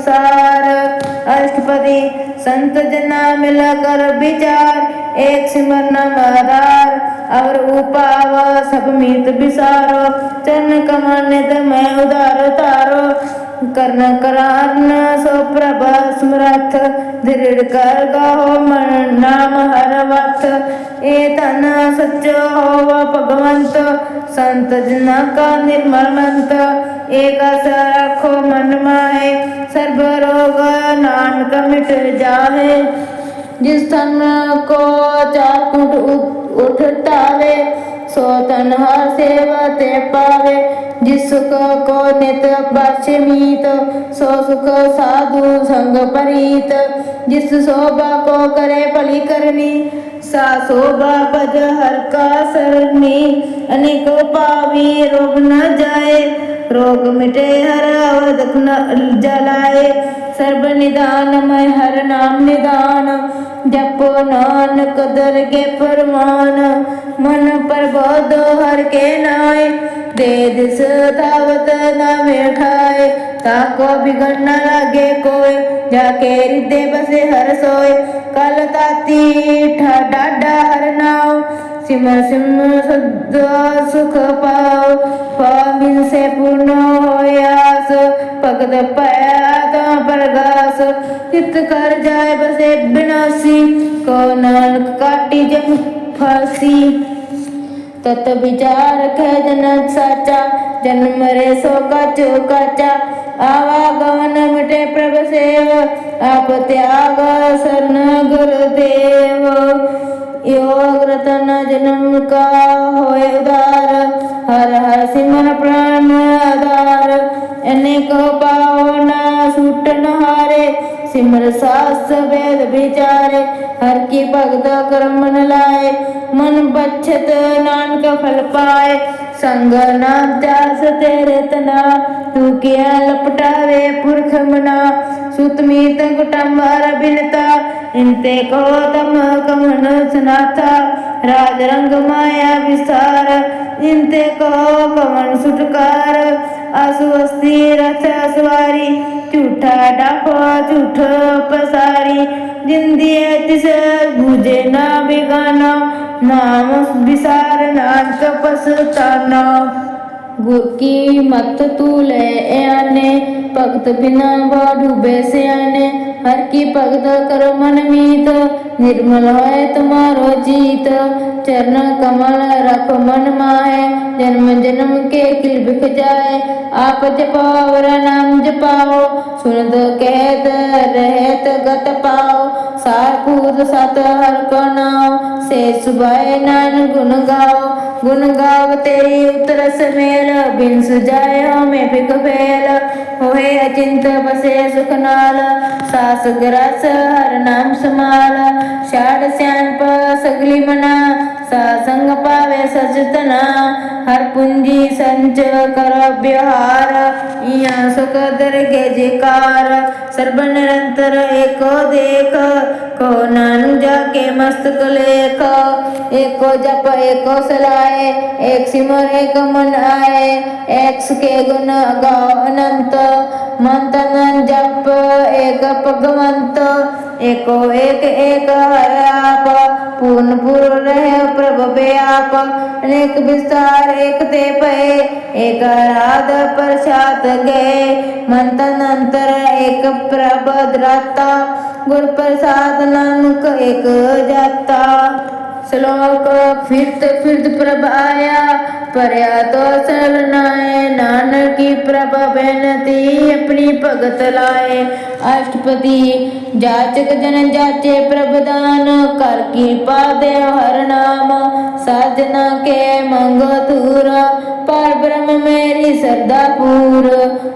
सार। अष्टपदी संत जना मिला कर विचार एक सिमर नाम आधार। और उपाव सब मीत विसारो चरण कमल नित मैं उदार तारो। कर्ण करान सो प्रभ स्मरथ दृढ़ कर गाहो मन नाम हर वक्त। ए तन सच्चो हो भगवंत संत जना का निर्मल मंत। एक आशा रखो मन माहे सर्व रोग नानक मिट जाहे। जिस तन को चार कुट उठतावे सो तन हर सेवा ते पावे। जिस सुख को नित बास्य मीत सो सुख साधु संग परीत। जिस शोभा को करे भली करनी सा शोभा पज हर का सरनी। अनेक पावी रोग न जाए रोग मिटे हर अवध न जलाए। सर्व निदान मैं हर नाम निदान जपो नानक दरगे परमान। मन प्रबोध हर के नाय दे दिस धावत न बैठाए। ताको बिगड़ न लागे कोय जाके हृदय बसे हर सोय। कल ताती डाडा हर नाव सिमर सिमर सद सुख पाओ। पामिन से पूर्ण होयास भगत पाया प्रगास। चित कर जाए बसे विनाशी को नानक काटी जम फांसी। तत विचार खे जन साचा जन्म मरे सो काचो काचा। आवागमन मिटे प्रभ सेव आप त्याग शरण गुरुदेव। योग रतन जन्म का होए उदार हर हर सिमर प्राण आधार। अनेक पाओ न छूट न हारे सिमर शास्त्र वेद विचारे। हर की भगत कर्म न लाए मन बच्छत नानक फल पाए। संग नाम त्यास तेरे तना तू किया लपटावे पुरख मना सुतमीत कुटुंबर बिनता इनते को तम कमन सुनाथा राज रंग माया विस्तार इनते को कमन सुटकार असुवस्ती रथ सवारी झूठा डाको झूठ पसारी जिंदिए तिस बुझे ना बेगाना नाम विसार नानक पसताना गुर की मत तू ले आने भगत बिना वा डूबे सियाने हर की भगत करो मन मीत निर्मल है तुम्हारो जीत चरण कमल रखो मन माहे जन्म जन्म के किल बिख जाए आप जपाओ और नाम जपाओ सुन दो कहत रहत गत पाओ सार पूत सत हर को नाम से सुबाए नान गुण गाओ तेरी उतरस मेल बिन सुजाए हो मैं बिक फेल होए अचिंत बसे सुख नाल सास ग्रस हर नाम समाल शाड़ स्यान सगली मना सासंग पावे सचतना हर पूंजी संच कर व्यवहार इया सुख दरगे जिकार सर्व निरंतर एको देख को नानु जाके मस्तक लेख एको जप एको सलाए एक सिमर एक मन आए एक के गुण गाओ अनंत मंतन जप एक भगवंत एको एक एक हर आप पूर्ण पूर्ण रहे प्रभ व्याप अनेक विस्तार एक ते पए एक राध प्रसाद गए मंतन अंतर एक प्रभ द्राता गुर प्रसाद नानक एक जाता श्लोक फिरत प्रभ आया परया तो सरनाए नानक की प्रभ बेनती अपनी भगत लाए अष्टपति जाचक जन जाचे प्रभदान कर कृपा देव हर नाम साधना के मंग धूर पर ब्रह्म मेरी श्रद्धा पूर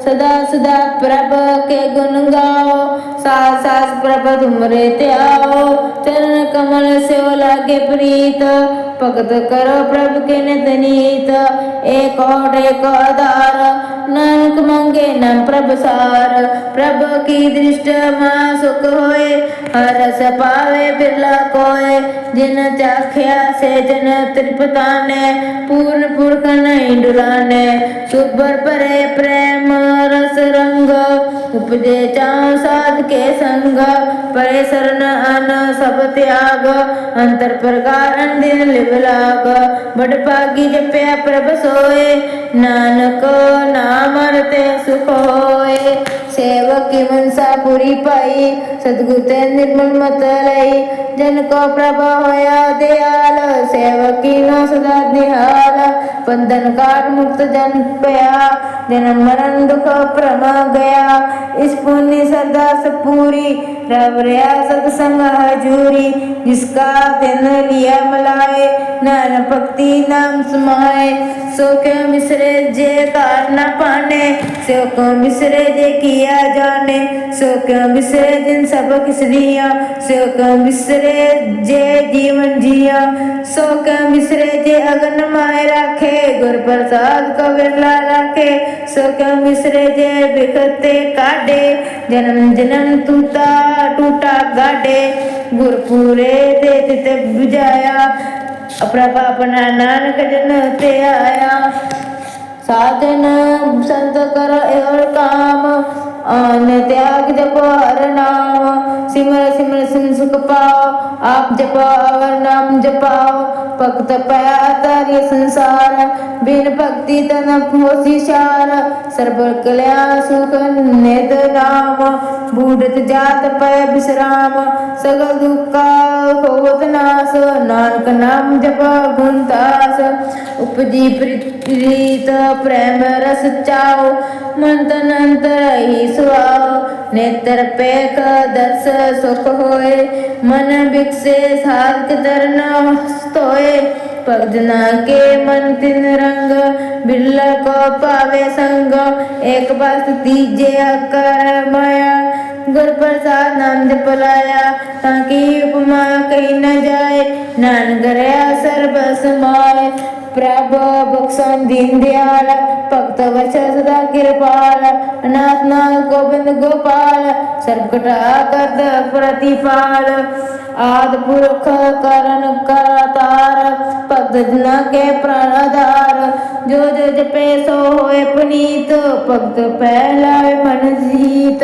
सदा सदा प्रभ के गुण गाओ सास सास प्रभ तुमरे त्याओ चरण कमल से लागे प्रीत भगत करो प्रभु के नित एक और एक आधार नानक मंगे नाम प्रभु सार प्रभु की दृष्टि मां सुख होए हरस पावे बिरला कोय जिन चाख्या से जन त्रिपताने पूर्ण पुरख नहीं डुलाने सुबर परे प्रेम रस रंग उपजे चाओ साध के संग परे शरण अन सब त्याग अंतर प्रकार दिन लिव लाग बड़ पागी जपया प्रभ सोए नानक नाम रते सुख होए सेवक की मनसा पूरी पाई सतगुरु ते निर्मल मत लई जन को प्रभ होया दयाल सेवक की नो सदा निहाल बंधन काट मुक्त जन पया जन्म मरण दुख प्रम गया इस पुण्य श्रद्धा पूरी रब रया सत्संग हजूरी जिसका दिन लिया मलाए नान भक्ति नाम समाए सो क्यों मिसरे जे कार न पाने सो क्यों मिसरे जे किया जाने सो क्यों मिसरे जिन सब किस दिया सो क्यों मिसरे जे जीवन जिया सो क्यों मिसरे जे अगन माए राखे गुर प्रसाद को बिरला राखे सो क्यों मिसरे जे बिखते काटे जन्म जन्म टूटा गाडे गुर पूरे दे बुझाया प्रभ अपना नानक जन ते आया साधन संत कर और काम आन त्याग जपो हर नाम सिमर सिमर सिम सुख पाओ आप जपो और नाम जपाओ भक्त पाया तार्य संसार बिन भक्ति तन होसी शार सर्व कल्याण सुख निध नाम बूढ़त जात पय विश्राम सगल दुख होत नाश नानक नाम जपा गुणदास उपजी प्रीत प्रेम रस चाओ मन तन अंतर ही सुआओ नेत्र पेख दर्श सुख होए मन बिकसे साध धरना स्तोए भगजना के मन तिन रंग बिरला को पावे संग एक बात तीजे कर माया गुर प्रसाद नाम जप लाया ताकि उपमा कही न जाए नान गया सर्व समाए प्रभ बख्शन दीन दयाल भक्त वर्ष सदा कृपाल, अनाथ नाथ गोविंद गोपाल, सर्वकटा करत प्रतिपाल। आदि पुरख करण करतार, भक्त जना के प्राण आधार। जो जो जपे सो होए पुनीत, भक्त पहलावे मन जीत।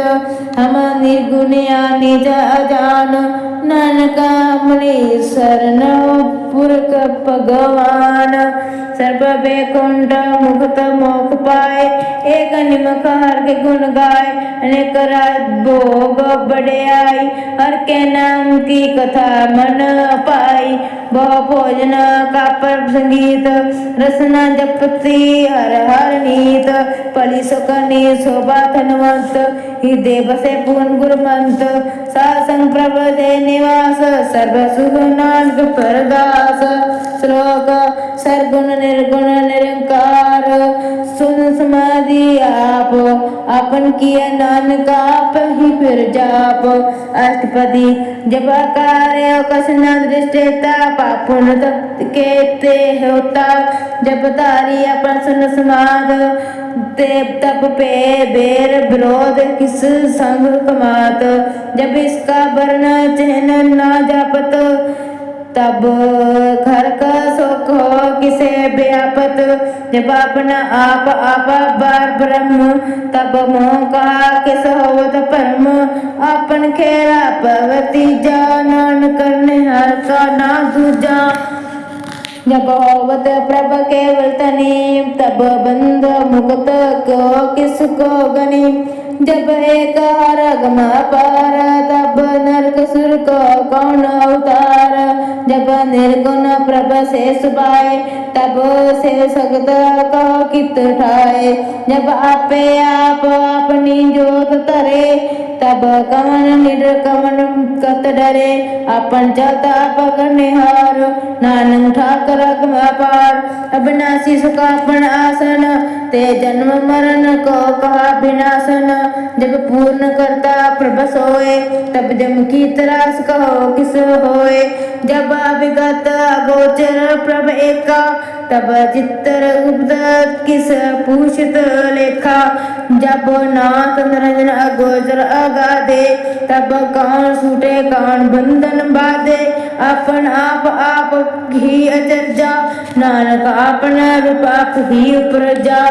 हम निर्गुण निज अजान, नानक हमरी शरण पुरख भगवान। सर्व बैकुंठ मुक्त मोक्ष पाए, एक निमख हर के गुण गाय। अनेक राज भोग बढ़ाई, हर के नाम की कथा मन पाई। बहु भोजन का पर संगीत, रसना जपति हर हर नीत। पली सुकनी शोभा धनवंत, हृदय बसे पूर्ण गुरमंत। सासंग प्रभ दे निवास, सर्व सुख नानक परदास। श्लोक सरगुण निर्गुण निरंकार, सुन समाधि आप। आपन किया नानक आप ही फिर जाप। अष्टपदी जब कार्य कसना दृष्टिता, पापुन केते होता। जब तारी अपन सुन समाध, देव तप पे बेर विरोध किस संग कमात। जब इसका वर्ण चिन्ह ना जापत, तब घर का सुख हो किसे व्यापत। जब अपना आप आपा बार ब्रह्म, तब मोह कहा किस होवत परम। अपन खेरा पवती जा, नानक करने हर का ना दूजा। जब होवत प्रभ केवल तनी, तब बंध मुक्त क्यों किसको गनी। जब एक हर गम पार, तब नरक सुर को कौन अवतार। जब निर्गुण प्रभ से सुभाए, तब से सगत को कित ठाए। जब आपे आप अपनी जोत तरे, तब कवन निडर कवन कत डरे। अपन चलता पकड़ने हार, नानक ठाकर अगम अपार। अविनाशी सुखापन आसन, ते जन्म मरण को कहा विनाशन। जब पूर्ण करता प्रभ सोए, तब जम की तरास कहो किस होए। जब अविगत अगोचर प्रभ एका, तब चित्तर गुप्त किस पूछत लेखा। जब नाथ निरंजन अगोचर अगाधे, तब कौन छूटे कौन बंधन बाधे। अपन आप ही अचरजा, नानक अपना रूप आप ही उपरजा।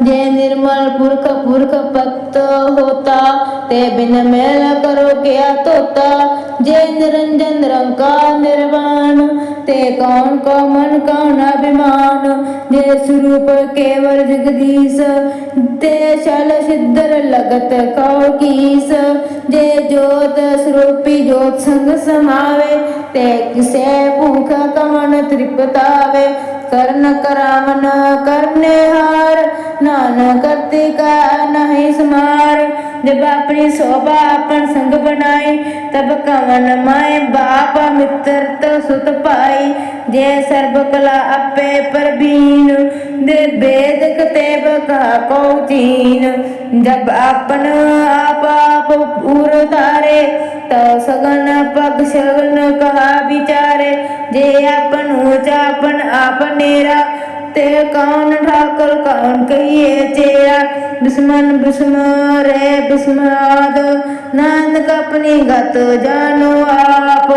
जे निर्मल पुरख पुरख भक्त होता, ते बिन मेल करो क्या तोता। जे निरंजन निरंकार निर्वाण, ते कौन को मन कौन अभिमान। जे स्वरूप केवल जगदीश, ते शल सिद्धर लगत कौ कीस। जे जोत स्वरूपी जोत संग समावे, ते किसे भूख कमन तृप्तावे। कर्ण करावन करने हार, नानक करते का नहीं समार। जब अपनी शोभा अपन संग बनाई, तब कवन माए बाप मित्र तो सुत पाई। जे सर्व कला अपे परवीन, दे वेद कतेब कहा कौचीन। जब अपन आप उर तारे, तो सगन पग सगन कहा विचारे। जे अपन ऊंचा अपन आप नेरा, ते कौन ठाकुर कौन कहिए चेरा। दुश्मन दुश्मन रे दुश्मनाद, नानक अपनी गत जानो आप।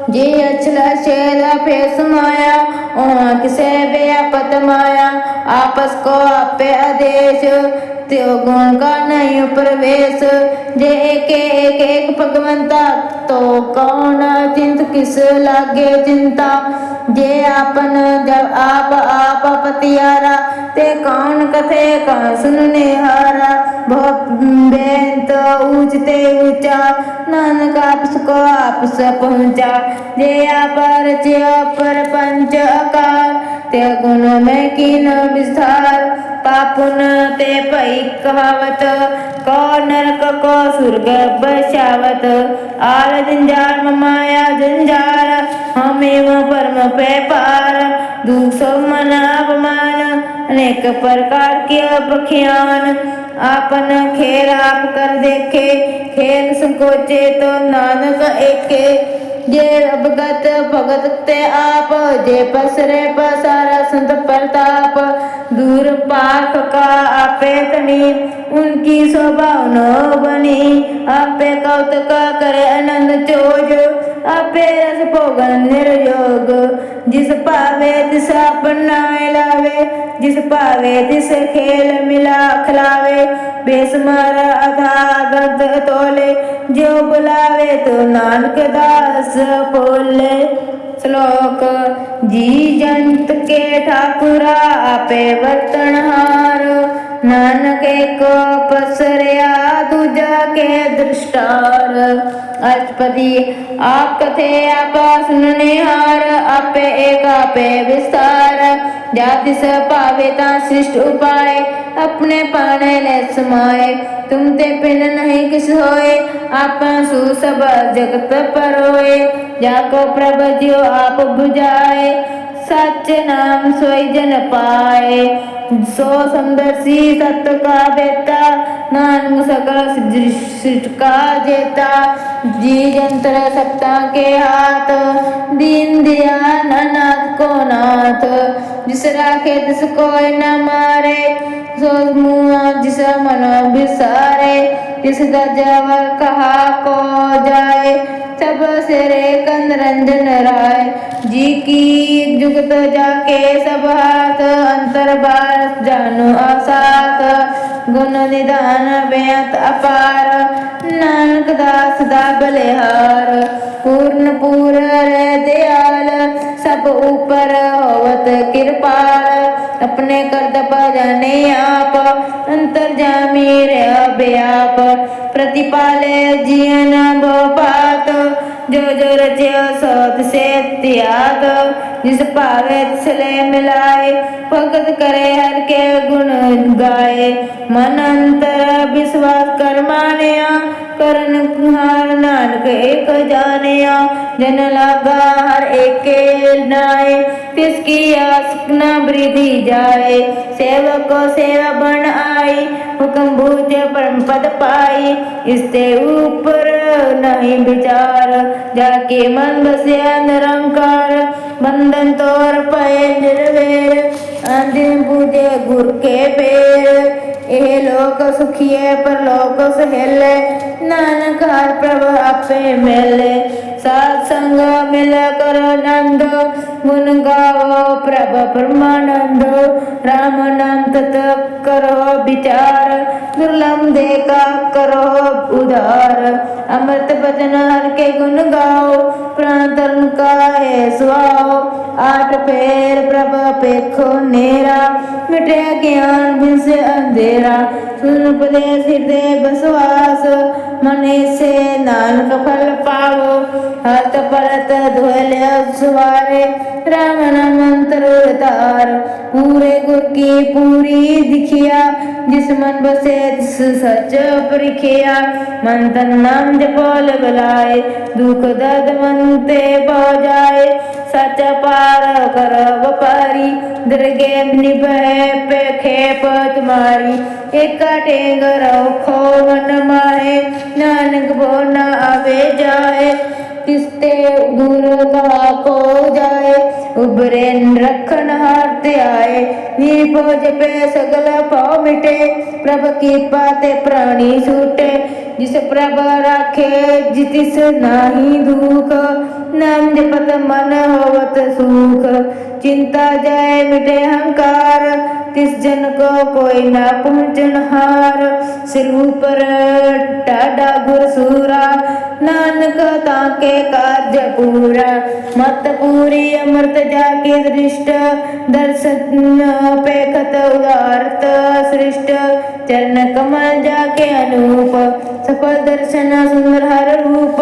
जे अचला शेला पे समाया, वहाँ किसे व्यापत माया। आपस को आपे आदेश, त्यो गुण का नहीं प्रवेश। जे एक भगवंता, तो कौन चिंत किस लागे चिंता। जे आपन जब आप पतियारा, ते कौन कथे कौन सुनने हारा। बहुत बेंत ऊंचते ऊंचा, नानक आपस को आपस पहुँचा। जे अपर जे अपर पंच आकार, ते गुण में कीन विस्तार। पापुन ते पई कहावत, को नरक को स्वर्ग बसावत। आल जंजाल माया जंजाल, हमें परम पे पार। दूसो मन अपमान, अनेक प्रकार के बख्यान। आपन खेल आप कर देखे, खेल संकोचे तो नानक एके। जे अवगत भगत ते आप, जे पसरे पसारा संत प्रताप। दूर पाख का आपे तनी उनकी शोभा न बनी आपे कौतुक करे आनंद चोज आपे रस भोगन निर्योग जिस पावे तिस अपनाए लावे जिस पावे तिस खेल मिला खिलावे बेसमर अथागत तोले जो बुलावे तो नानक दास बोले। श्लोक जी जंत के ठाकुरा आपे वर्तनहार नानक को पसरिया दूजा के दृष्टार। अष्टपदी आप कथे आपा सुननिहार आपे एक आपे विस्तार जाति स पावे ता सृष्ट उपाय अपने पाने ले समाये तुम ते पिन नहीं किस होए आपा सु सब जगत पर होए जाको प्रभ जियो आप बुझाए सच नाम सोई जन पाए सो समदर्शी सत्य का बेटा नानक सकल सृष्टि का जेता जी जंतर सप्ता के हाथ दीन दिया नाथ को नाथ जिस राखे तिस कोई न मारे सो मुआ जिस मन बिसारे जिस गजवर कहा को जाए सब सिरे कंद रंजन राय जी की जुगत जाके सब हाथ अंतर बार जानो आसात गुण निदान बेअंत अपार नानक दास दा बलिहार पूर्ण पूर दयाल सब ऊपर होवत कृपाल अपने करतब जाने आप अंतर जामी व्याप प्रतिपाले जियन बात जो जो रचे सोत से त्याग जिस पावे तिसले मिलाए भगत करे हर के गुण गाए मन अंतर विश्वास कर मानिया करन हार नानक एक जानिया जन लागा हर एक के नाए तिसकी आस न वृद्धि जाए सेवक को सेवा बन आई हुक्म बूझे परम पद पाई इससे ऊपर नहीं विचार जाके मन बसे निरंकार बंधन तोर पाए निर्वेर अंतिम पूजे गुरु के पेर एह लोक सुखिए पर लोक सहेले नानक हर प्रभु आपे मेले सात संग मिल कर नंद गुण गाओ प्रभ परमानंद राम नाम तत करो विचार दुर्लभ देखा करो उधार अमृत बचन हर के गुण गाओ प्राण तरण का है सुहाओ आठ फेर प्रभ पेखो नेरा मिटे ज्ञान बिन से अंधेरा सुन उपदेश हृदय बसवास मने से नानक फल पावो हत परत धोले सुवारे राम नाम मंत्र तार पूरे गुर की पूरी दिखिया जिस मन बसे तिस सच परिखिया मन तन नाम जपोल बुलाए दुख दर्द मन ते पौ जाए सच पार कर वपारी दरगे निभय पे खेप तुम्हारी एक टेंग रखो मन माहे नानक बो न आवे जाए किसते दूर कहा को जाए उबरे रखन हाथ आए नीपो जपे सगल पाओ मिटे प्रभ की पाते प्राणी छूटे जिस प्रभ राखे जितिस नाही दुख नाम जपत मन होवत सुख चिंता जाए मिटे अहंकार तिस जन को कोई ना पहुँचन हार सिर ऊपर टाडा गुर सूरा नानक ताके कार्य पूरा मत पूरी अमृत जाके दृष्ट दर्शन पेखत उदारत सृष्ट चरण कमल जाके अनूप सफल दर्शन सुंदर हर रूप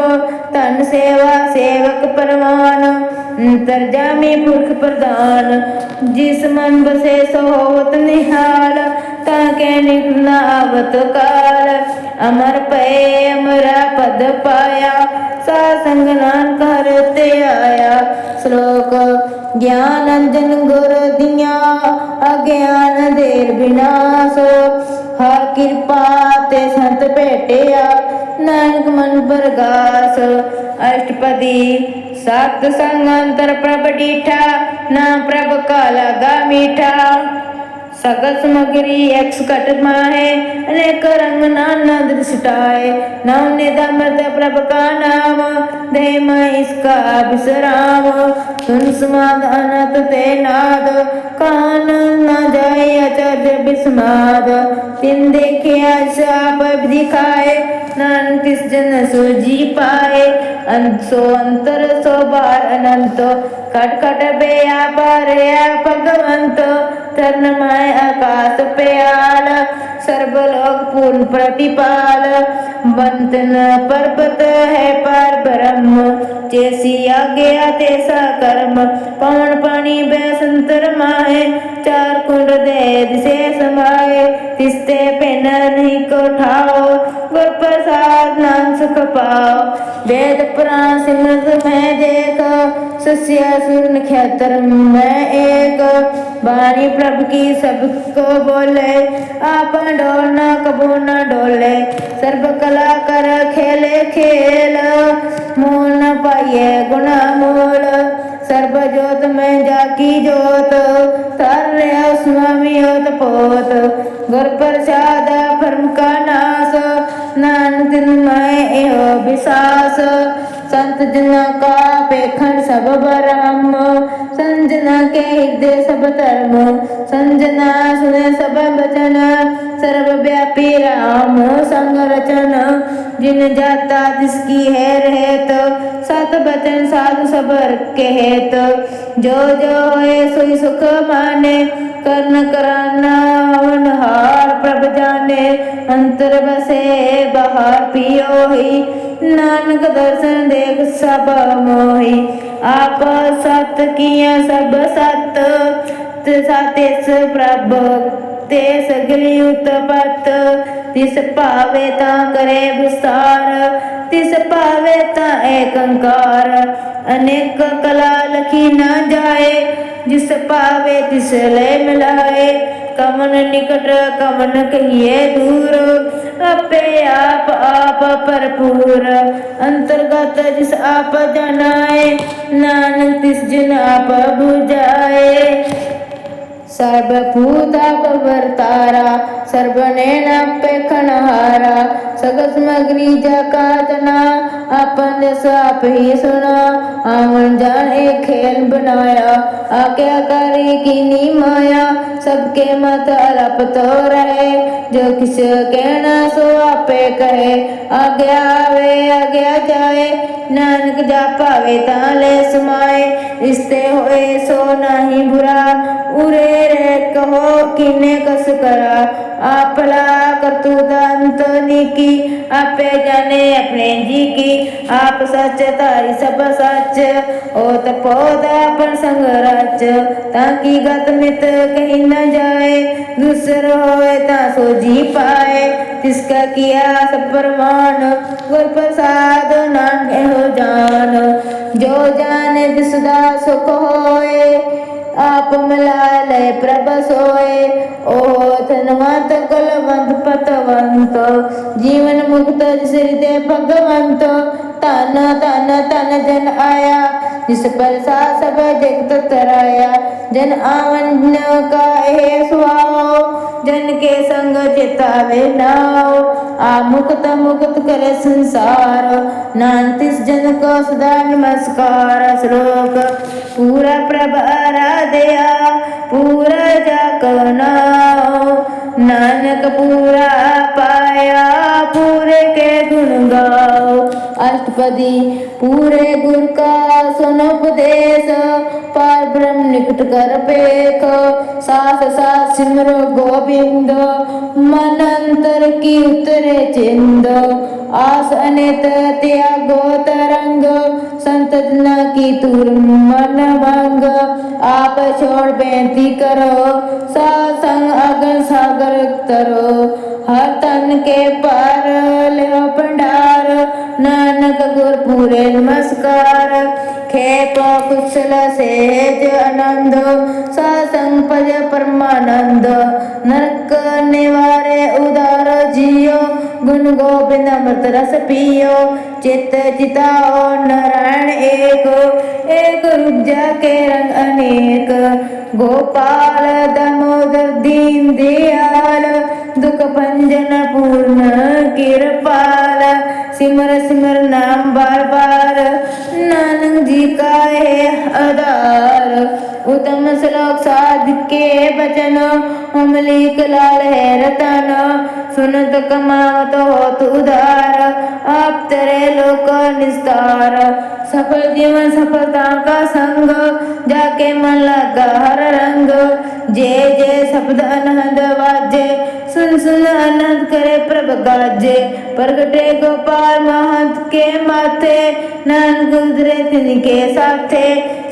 तन सेवा सेवक परमान अंतर्जामी पुरख प्रधान जिस मन बसे सो होवत निहाल ताके निकलना आवत काल अमर पे अमरा पद पाया सासंग नान करते आया। श्लोक ज्ञान अंजन गुर दिया अज्ञान देर विनाश हर कृपा ते संत भेटिया नानक मन प्रगास। अष्टपदी सत संग अंतर प्रभ डीठा ना प्रभ का लगा मीठा सकल समग्री एक घट माहे अनेक रंग नाना दृष्टाए नव निदमृत प्रभ का नाम दे मैं इसका विश्राम सुन समाधान ते नाद कान न जाए अचर्य विस्माद तिन देखे आप दिखाए नानक तिस जन सो जी पाए सो अंतर सो बार अनंत खट खट व्यापार भगवंत तन्मय आकाश प्याल सर्वलोक पूर्ण प्रतिपाल बंतन पर्वत है पार ब्रह्म जैसी आज्ञा तैसा कर्म पवन पानी बैसंतर माहे चार कुंड दे दिसे समाये तिस्ते पेन नहीं को ठाओ गुर प्रसाद नाम सुख पाओ वेद पुराण सिमरत में देख सस्य सुन ख्यातर में एक वाणी प्रभु की सबको बोले आप डोल न कबू न डोले सर्व कला कर खेले खेल मोल न पाइए गुना मोल सर्व जोत में जाकी जोत तर स्वामी होत पोत गुर प्रसाद परम का नाश नानक दिन मैं एहो विसास संत जना का पेखन सब ब्रह्म संजना के हृदय सब धर्म संजना सुने सब बचन सर्वव्यापी राम संग रचन जिन जाता जिसकी है रहत सत बचन साधु सबर के हेत जो जो होए सोई सुख माने कर्ण कराना अवन हार प्रभ जाने अंतर बसे बाहर पियो ही नानक दर्शन देख सब मोहि आप सत किया सब सत तिस प्रभ ते सगली उत्पत तिस पावे ता करे विस्तार तिस पावे ता एक अंकार अनेक कला लखी न जाए जिस पावे तिस ले मिलाए कमन निकट कमन कहिए दूर अपे आप भरपूर अंतर्गत जिस आप जनाए नानक तिस जिन आप बुझाए सर्वभूत आप वर्तारा सर्वनेन पेखनहारा सगल समग्री जका जना अपन जस आप ही सुना आवन जान एक खेल बनाया आज्ञाकारी की नी माया सबके मत अलप तो रहे जो किस कहना सो आपे कहे आज्ञा आवे आज्ञा जाए नानक जा पावे ताले समाए रिश्ते होए सो नहीं बुरा उरे रे कहो किने कस करा आपला करतूत अंत की आपे जाने अपने जी की आप सच तारी सब सच ओत पौधा अपन संग रच ताकि गत मित कहीं न जाए दूसर होए ता सो जी पाए तिसका किया सब प्रमाण गुर प्रसाद नानक हो जान जो जाने दिसदा सुख होए आप मिला ले प्रभ सोए ओ धनवंत कुलवंत पतवंत जीवन मुक्त जिस हृदय भगवंत तन तन तन जन आया जिस पर सा सब जगत तराया जन आवन का हे सुहाओ जन के संग चितावे नाओ आ मुक्त मुक्त करे संसार नानतिस जन को सदा नमस्कार श्लोक पूरा प्रभ आराध्या पूरा जाको नाओ नानक पूरा पाया पूरे के गुण गाओ अष्टपदी पूरे गुर का सुनो उपदेश पार ब्रह्म निकट कर पेख सास सास सिमरो गोविंद मन अंतर की उतरे चिंद आस अनित त्यागो तरंग संत जना की तुर मन भंग आप छोड़ बेनती करो सासंग अगन सागर तरो हर तन के पार ले भंडार नानक गुर पूरे नमस्कार खेप कुशल सेज आनंद सासंग पज परमानंद नरक निवारे उदार जियो गुण गोविंद अमृत रस पियो चित चिताओ नारायण एक रूप जाके रंग अनेक गोपाल दामोदर दीन पूर्ण कृपाल। सिमर सिमर नाम बार बार, नानक जी का है आधार। उत्तम श्लोक साध के बचन, अमलीक लाल है रतन। सुनत कमावत होत उधार, आप तेरे लोक निस्तार। सफल जीवन सफलता का संग, जाके मन लगा हर रंग। जय जय शब्द अनहद वाजे, सुन सुन अनहद करे प्रभ गाजे। प्रगटे गोपाल महंत के माथे, नानक उतरे तिनके साथे।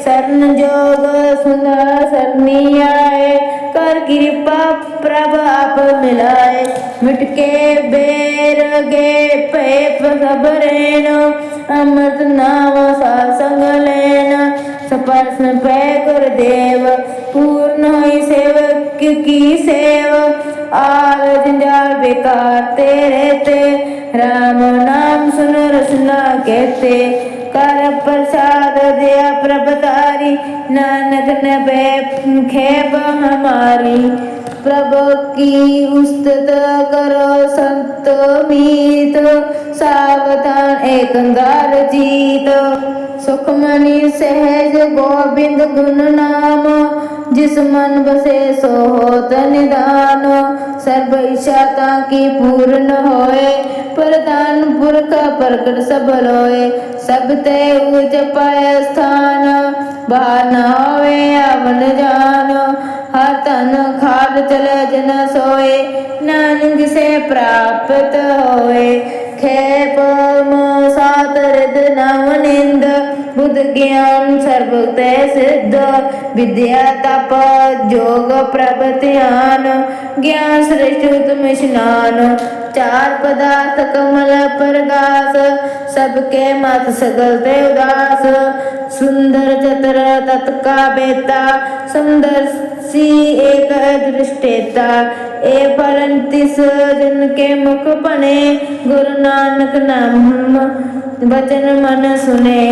शरण जोग सुंदर सरनी आए, कर कृपा प्रभ आप मिलाए। मिटके बेर गे पे सब रेनो, अमृत नाम सासंग लेना। सपर्शन पे गुरुदेव, पूर्ण हुई सेवक की सेव। आल जंजाल बेकार तेरे ते, राम नाम सुन रसना कहते। कर प्रसाद दया प्रभतारी, नानक न बे खेप हमारी। प्रभु की उस्तत करो संत मीत, सावधान एक अंगार जीत। सुखमणि सहज गोविंद गुण नाम, जिस मन बसे सो होत निदान। सर्व इच्छा ताकी पूर्ण होए, प्रधान पुरख प्रकट सब लोए। सब ते ऊंच पाय स्थान, बाहर न होवे आवन जान। हर तन खाद चले जन सोए, नानक जिसे प्राप्त होए। खेप सात रिद नव निंद, बुद्ध ज्ञान सर्व ते सिद्ध। विद्या तप जोग प्रभ ध्यान, ज्ञान श्रेष्ठ उत्तम स्नान। चार पदार्थ कमल प्रगास, सबके मत सगल ते उदास। सुंदर चतर तत्का बेता, सुंदर सी एक दृष्टेता। ए फलन तिस जन के मुख पने, गुरु नानक नाम वचन मन सुने।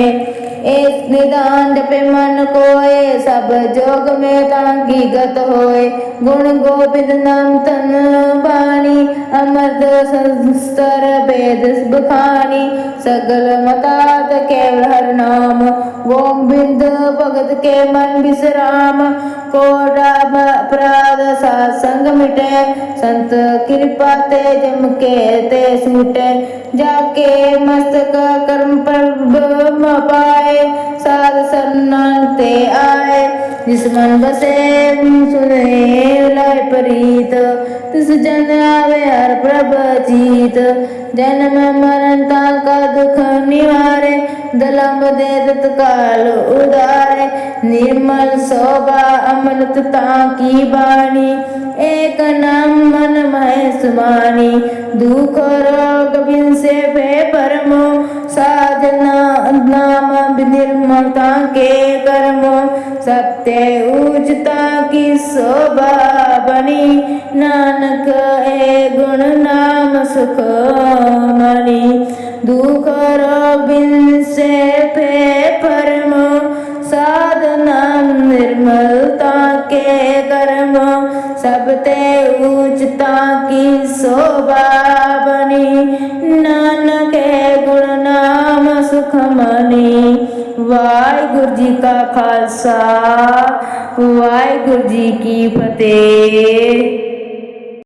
एक निदान जपे मन कोय, सब जोग में तांगी गत होए। गुण गोविंद नाम तन बानी, अमृत संस्तर वेद बखानी। सगल मतात केवल हर नाम, गोविंद भगत के मन विश्राम। कोड़ा अपराध सासंग मिटे, संत कृपा ते जम के ते छूटे। जाके मस्तक कर्म प्रभ पाए, साध शरण ते आए। जिस मन बसे सुने लय प्रीत, तिस जन आवे हर प्रभ जीत। जन्म मरण का दुख निवारे, दलम दे तत्काल उदारे। निर्मल शोभा अमृतता की बाणी, एक नाम मन मह सुमानी। दुख रोग बिन से भे परमो, साधना नाम निर्मलता के कर्मो। सत्य ऊंचता की शोभा बनी, नानक ए गुण नाम सुख मणि। दुख रोग बिन से भे परमो, साधना निर्मलता के कर्म। सब ते ऊंचता की शोभा बनी, नानक गुण नाम सुख मनी। वाहिगुरु जी का खालसा, वाहिगुरु जी की फतेह।